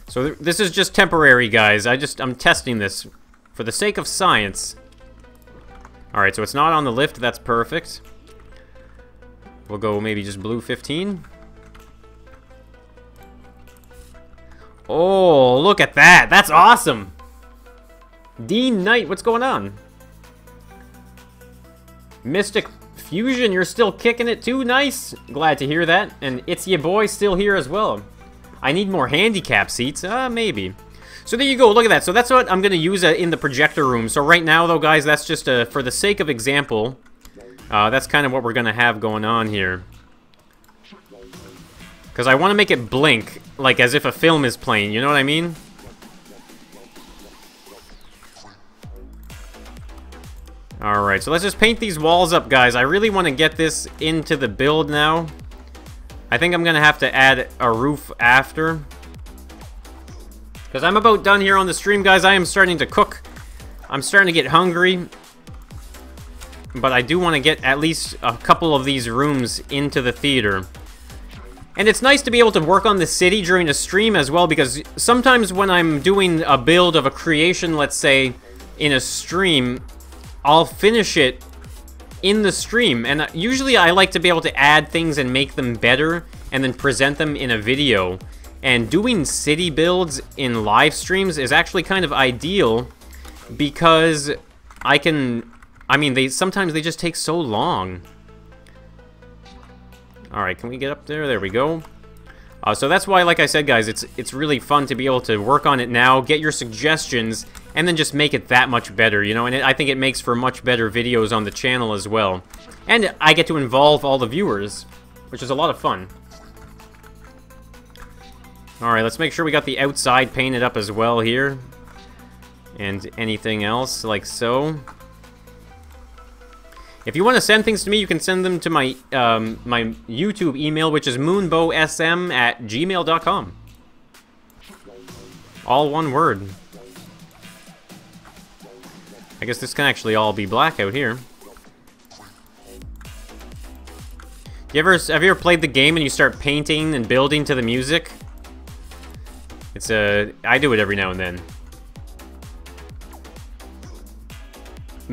So this is just temporary, guys. I'm testing this for the sake of science. Alright, so it's not on the lift, that's perfect. We'll go maybe just blue 15. Oh, look at that! That's awesome! Dean Knight, what's going on? Mystic Fusion, you're still kicking it too? Nice! Glad to hear that. And It's Ya Boy still here as well. I need more handicap seats. Maybe. So there you go, look at that. So that's what I'm going to use in the projector room. So right now, though, guys, that's just for the sake of example. That's kind of what we're going to have going on here. Because I want to make it blink, like as if a film is playing, you know what I mean? Alright, so let's just paint these walls up, guys. I really want to get this into the build now. I think I'm going to have to add a roof after. Because I'm about done here on the stream, guys. I am starting to cook. I'm starting to get hungry. But I do want to get at least a couple of these rooms into the theater. And it's nice to be able to work on the city during a stream as well, because sometimes when I'm doing a build of a creation, let's say, in a stream, I'll finish it in the stream. And usually I like to be able to add things and make them better, and then present them in a video. And doing city builds in live streams is actually kind of ideal, because sometimes they just take so long. Alright, can we get up there? There we go. So that's why, like I said, guys, it's really fun to be able to work on it now, get your suggestions, and then just make it that much better, you know? And I think it makes for much better videos on the channel as well. And I get to involve all the viewers, which is a lot of fun. Alright, let's make sure we got the outside painted up as well here. And anything else, like so. If you want to send things to me, you can send them to my my YouTube email, which is moonbosm@gmail.com. All one word. I guess this can actually all be black out here. Have you ever played the game and you start painting and building to the music? I do it every now and then.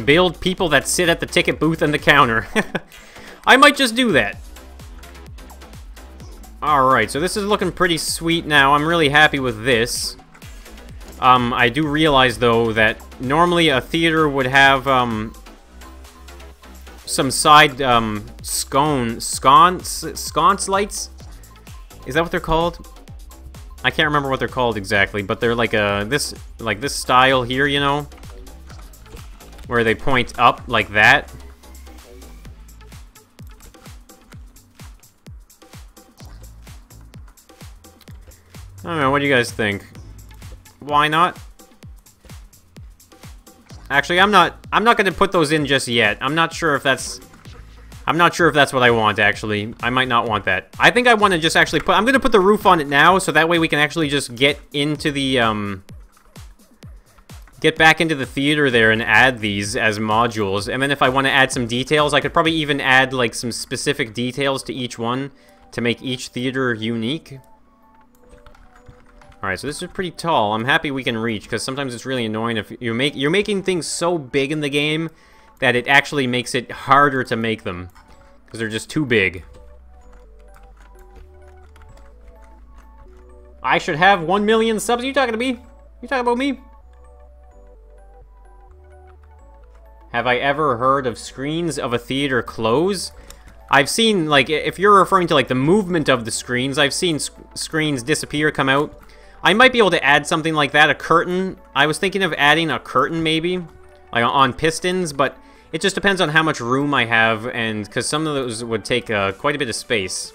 Build people that sit at the ticket booth and the counter. I might just do that. Alright, so this is looking pretty sweet now. I'm really happy with this. I do realize, though, that normally a theater would have some side sconce lights? Is that what they're called? I can't remember what they're called exactly, but they're like this style here, you know? Where they point up like that. I don't know, what do you guys think? Why not? Actually, I'm not going to put those in just yet. I'm not sure if that's what I want, actually. I might not want that. I think I want to just actually I'm going to put the roof on it now, so that way we can actually just get into the get back into the theater there and add these as modules. And then if I want to add some details, I could probably even add like some specific details to each one to make each theater unique. Alright, so this is pretty tall. I'm happy we can reach, because sometimes it's really annoying if you're making things so big in the game that it actually makes it harder to make them. Because they're just too big. I should have 1 million subs. Are you talking to me? You talking about me? Have I ever heard of screens of a theater close? I've seen, like, if you're referring to, like, the movement of the screens, I've seen screens disappear, come out. I might be able to add something like that, a curtain. I was thinking of adding a curtain, maybe, like, on pistons, but it just depends on how much room I have, and because some of those would take quite a bit of space.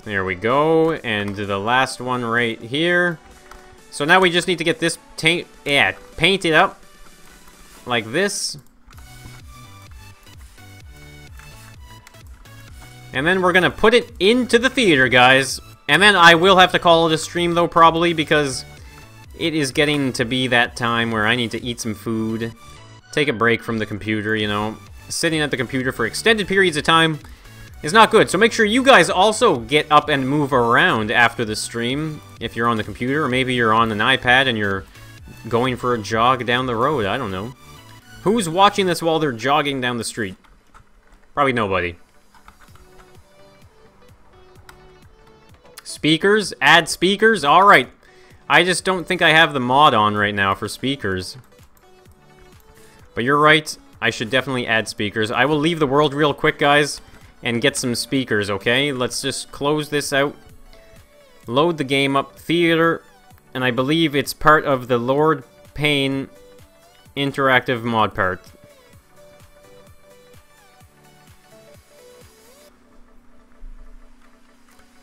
There we go, and the last one right here. So now we just need to get this painted up like this. And then we're gonna put it into the theater, guys. And then I will have to call it a stream, though, probably, because it is getting to be that time where I need to eat some food, take a break from the computer, you know. Sitting at the computer for extended periods of time is not good. So make sure you guys also get up and move around after the stream if you're on the computer, or maybe you're on an iPad and you're going for a jog down the road. I don't know. Who's watching this while they're jogging down the street? Probably nobody. Speakers? Add speakers? Alright. I just don't think I have the mod on right now for speakers. But you're right. I should definitely add speakers. I will leave the world real quick, guys, and get some speakers, okay? Let's just close this out. Load the game up. Theater. And I believe it's part of the Lord Payne interactive mod part.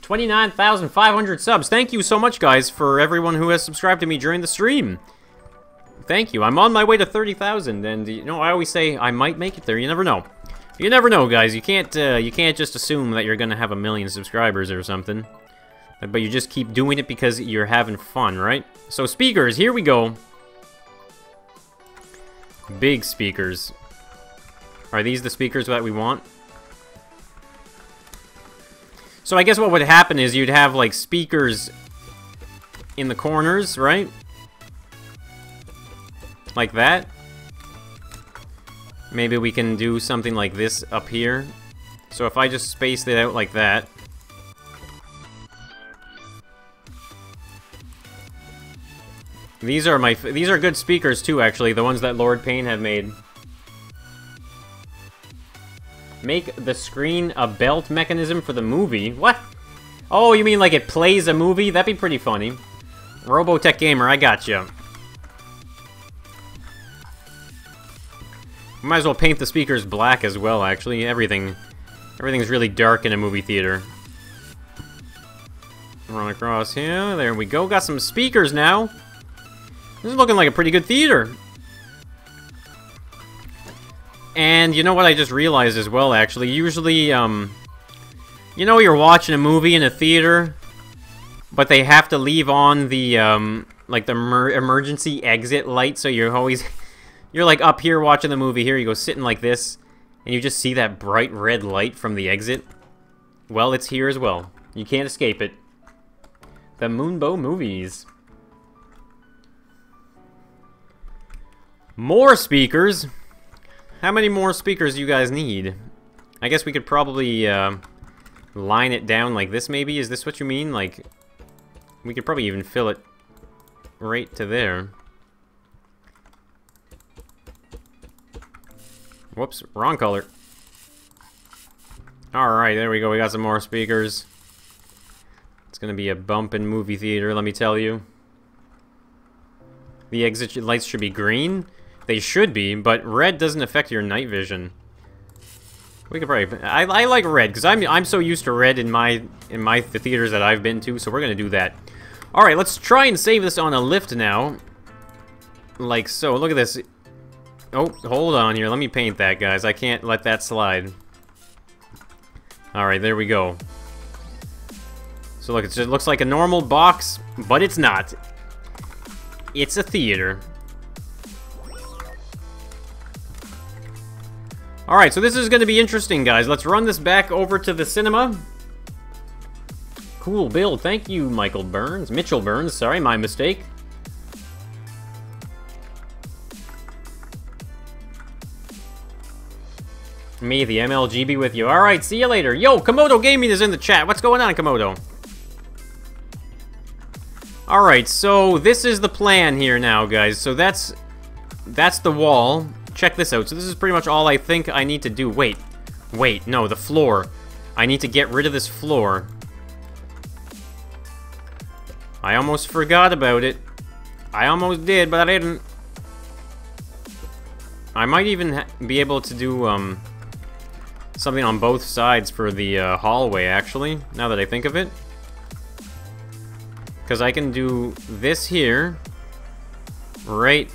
$29,500 subs. Thank you so much, guys, for everyone who has subscribed to me during the stream. Thank you. I'm on my way to 30,000, and you know, I always say I might make it there. You never know. You never know, guys. You can't just assume that you're gonna have 1 million subscribers or something. But you just keep doing it because you're having fun, right? So speakers, here we go. Big speakers. Are these the speakers that we want? So I guess what would happen is you'd have, like, speakers in the corners, right? Like that. Maybe we can do something like this up here. So if I just space it out like that. These are good speakers too, actually, the ones that Lord Payne have made. Make the screen a belt mechanism for the movie? What? Oh, you mean like it plays a movie? That'd be pretty funny. Robotech Gamer, I gotcha. Might as well paint the speakers black as well, actually. Everything's really dark in a movie theater. Run across here. There we go. Got some speakers now. This is looking like a pretty good theater. And you know what I just realized as well, actually? Usually, you know, you're watching a movie in a theater, but they have to leave on the, like, the emergency exit light, so you're always... You're, like, up here watching the movie. Here you go, sitting like this, and you just see that bright red light from the exit. Well, it's here as well. You can't escape it. The Moonbo movies. More speakers. How many more speakers do you guys need? I guess we could probably line it down like this, maybe? Is this what you mean? Like, we could probably even fill it right to there. Whoops, wrong color. Alright, there we go. We got some more speakers. It's gonna be a bumpin' movie theater, let me tell you. The exit lights should be green. They should be, but red doesn't affect your night vision. We could probably... I like red, because I'm so used to red in the theaters that I've been to, so we're gonna do that. Alright, let's try and save this on a lift now. Like so. Look at this. Oh, hold on here. Let me paint that, guys. I can't let that slide. Alright, there we go. So look, it just looks like a normal box, but it's not. It's a theater. Alright, so this is going to be interesting, guys. Let's run this back over to the cinema. Cool build. Thank you, Michael Burns. Mitchell Burns. Sorry, my mistake. Me, the MLGB with you. Alright, see you later. Yo, Komodo Gaming is in the chat. What's going on, Komodo? Alright, so this is the plan here now, guys. So that's the wall. Check this out. So this is pretty much all I think I need to do. Wait, no, the floor. I need to get rid of this floor. I almost forgot about it. I almost did, but I didn't. I might even be able to do, something on both sides for the, hallway, actually, now that I think of it. Because I can do this here. Right.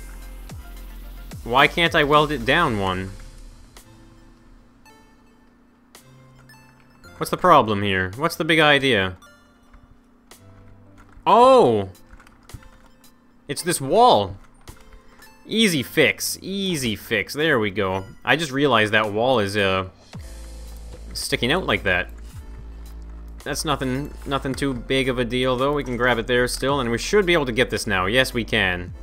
Why can't I weld it down one? What's the problem here? What's the big idea? Oh! It's this wall. Easy fix. Easy fix. There we go. I just realized that wall is, sticking out like that. That's nothing too big of a deal, though. We can grab it there still, and we should be able to get this now. Yes, we can.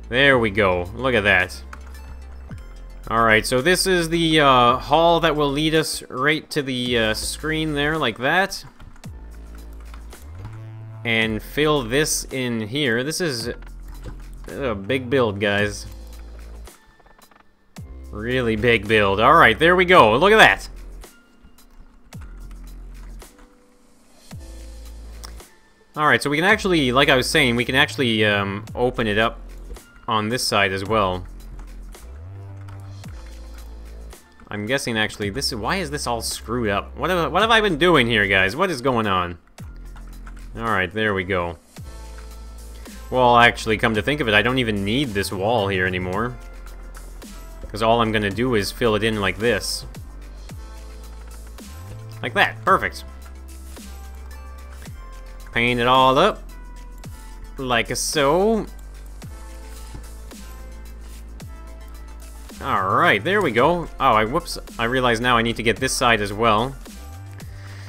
There we go. Look at that. Alright, so this is the hall that will lead us right to the screen there, like that. And fill this in here. This is a big build, guys. Really big build. Alright, there we go. Look at that. Alright, so we can actually, like I was saying, we can actually open it up on this side as well. I'm guessing actually this is, why is this all screwed up? What have I been doing here, guys? What is going on? Alright, there we go. Well, actually, come to think of it, I don't even need this wall here anymore. Because all I'm gonna do is fill it in like this. Like that, perfect. Paint it all up. Like so. Alright, there we go. Oh, whoops. I realize now I need to get this side as well.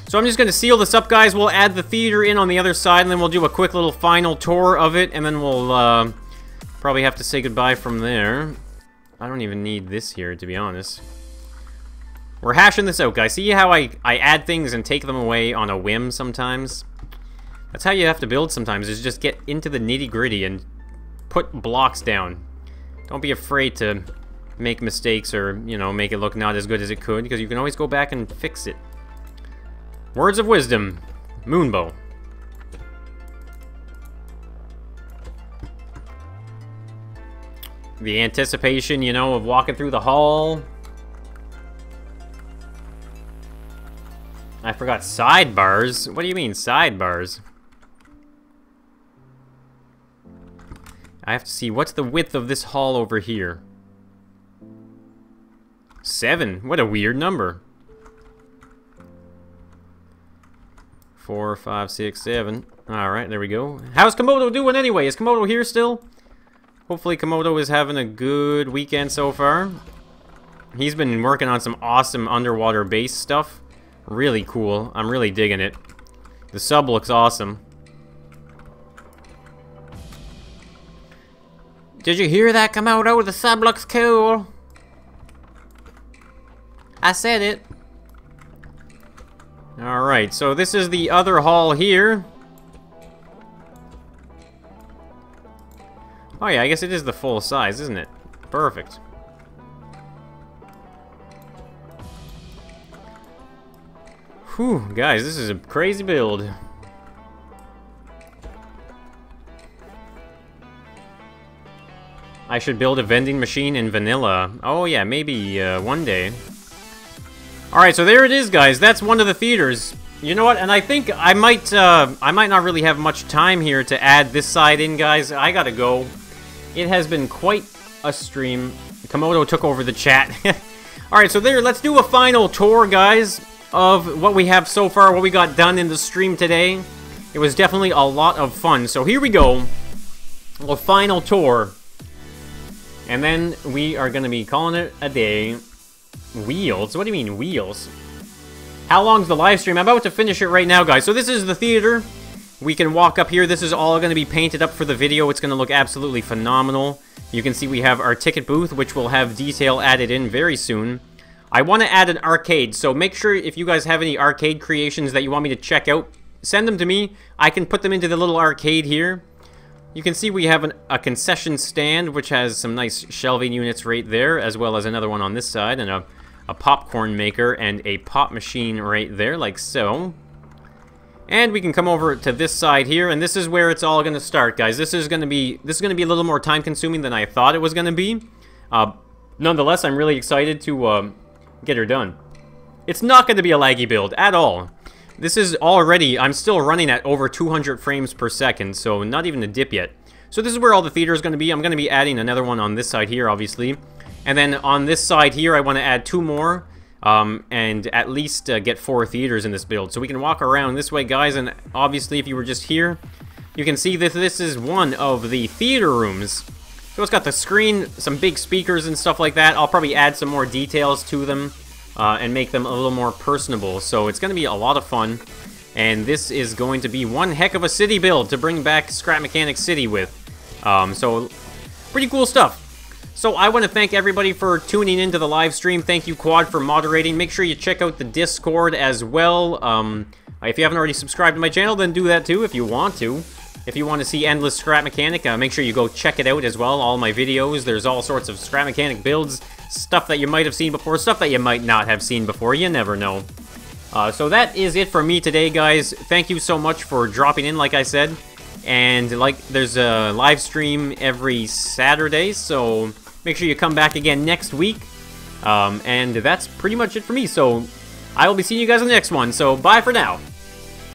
So I'm just going to seal this up, guys. We'll add the theater in on the other side, and then we'll do a quick little final tour of it, and then we'll probably have to say goodbye from there. I don't even need this here, to be honest. We're hashing this out, guys. See how I add things and take them away on a whim sometimes? That's how you have to build sometimes, is just get into the nitty-gritty and put blocks down. Don't be afraid to make mistakes or, you know, make it look not as good as it could, because you can always go back and fix it. Words of wisdom, Moonbo. The anticipation, you know, of walking through the hall. I forgot sidebars. What do you mean, sidebars? I have to see, what's the width of this hall over here? 7. What a weird number. 4, 5, 6, 7. Alright, there we go. How's Komodo doing anyway? Is Komodo here still? Hopefully Komodo is having a good weekend so far. He's been working on some awesome underwater base stuff. Really cool. I'm really digging it. The sub looks awesome. Did you hear that, Komodo? The sub looks cool. I said it. Alright, so this is the other hall here. Oh yeah, I guess it is the full size, isn't it? Perfect. Whew, guys, this is a crazy build. I should build a vending machine in vanilla. Oh yeah, maybe one day. Alright, so there it is, guys. That's one of the theaters. You know what? And I think I might not really have much time here to add this side in, guys. I gotta go. It has been quite a stream. Komodo took over the chat. Alright, so there, let's do a final tour, guys, of what we have so far, what we got done in the stream today. It was definitely a lot of fun. So here we go. A final tour. And then we are gonna be calling it a day. Wheels? What do you mean, wheels? How long's the live stream? I'm about to finish it right now, guys. So this is the theater. We can walk up here. This is all going to be painted up for the video. It's going to look absolutely phenomenal. You can see we have our ticket booth, which will have detail added in very soon. I want to add an arcade, so make sure if you guys have any arcade creations that you want me to check out, send them to me. I can put them into the little arcade here. You can see we have a concession stand, which has some nice shelving units right there, as well as another one on this side, and a popcorn maker and a pop machine right there, like so. And we can come over to this side here, and this is where it's all going to start, guys. This is going to be a little more time-consuming than I thought it was going to be. Nonetheless, I'm really excited to get her done. It's not going to be a laggy build at all. This is already, I'm still running at over 200 frames per second, so not even a dip yet. So this is where all the theater is going to be. I'm going to be adding another one on this side here, obviously. And then on this side here, I want to add 2 more. And at least get 4 theaters in this build. So we can walk around this way, guys, and obviously if you were just here, you can see that this is one of the theater rooms. So it's got the screen, some big speakers and stuff like that. I'll probably add some more details to them and make them a little more personable. So it's going to be a lot of fun. And this is going to be one heck of a city build to bring back Scrap Mechanic City with. So pretty cool stuff. So I want to thank everybody for tuning into the live stream. Thank you, Quad, for moderating. Make sure you check out the Discord as well. If you haven't already subscribed to my channel, then do that too if you want to. If you want to see Endless Scrap Mechanic, make sure you go check it out as well. All my videos, there's all sorts of Scrap Mechanic builds, stuff that you might have seen before, stuff that you might not have seen before. You never know. So that is it for me today, guys. Thank you so much for dropping in, like I said. And there's a live stream every Saturday, so make sure you come back again next week. And that's pretty much it for me. So I will be seeing you guys in the next one. So bye for now.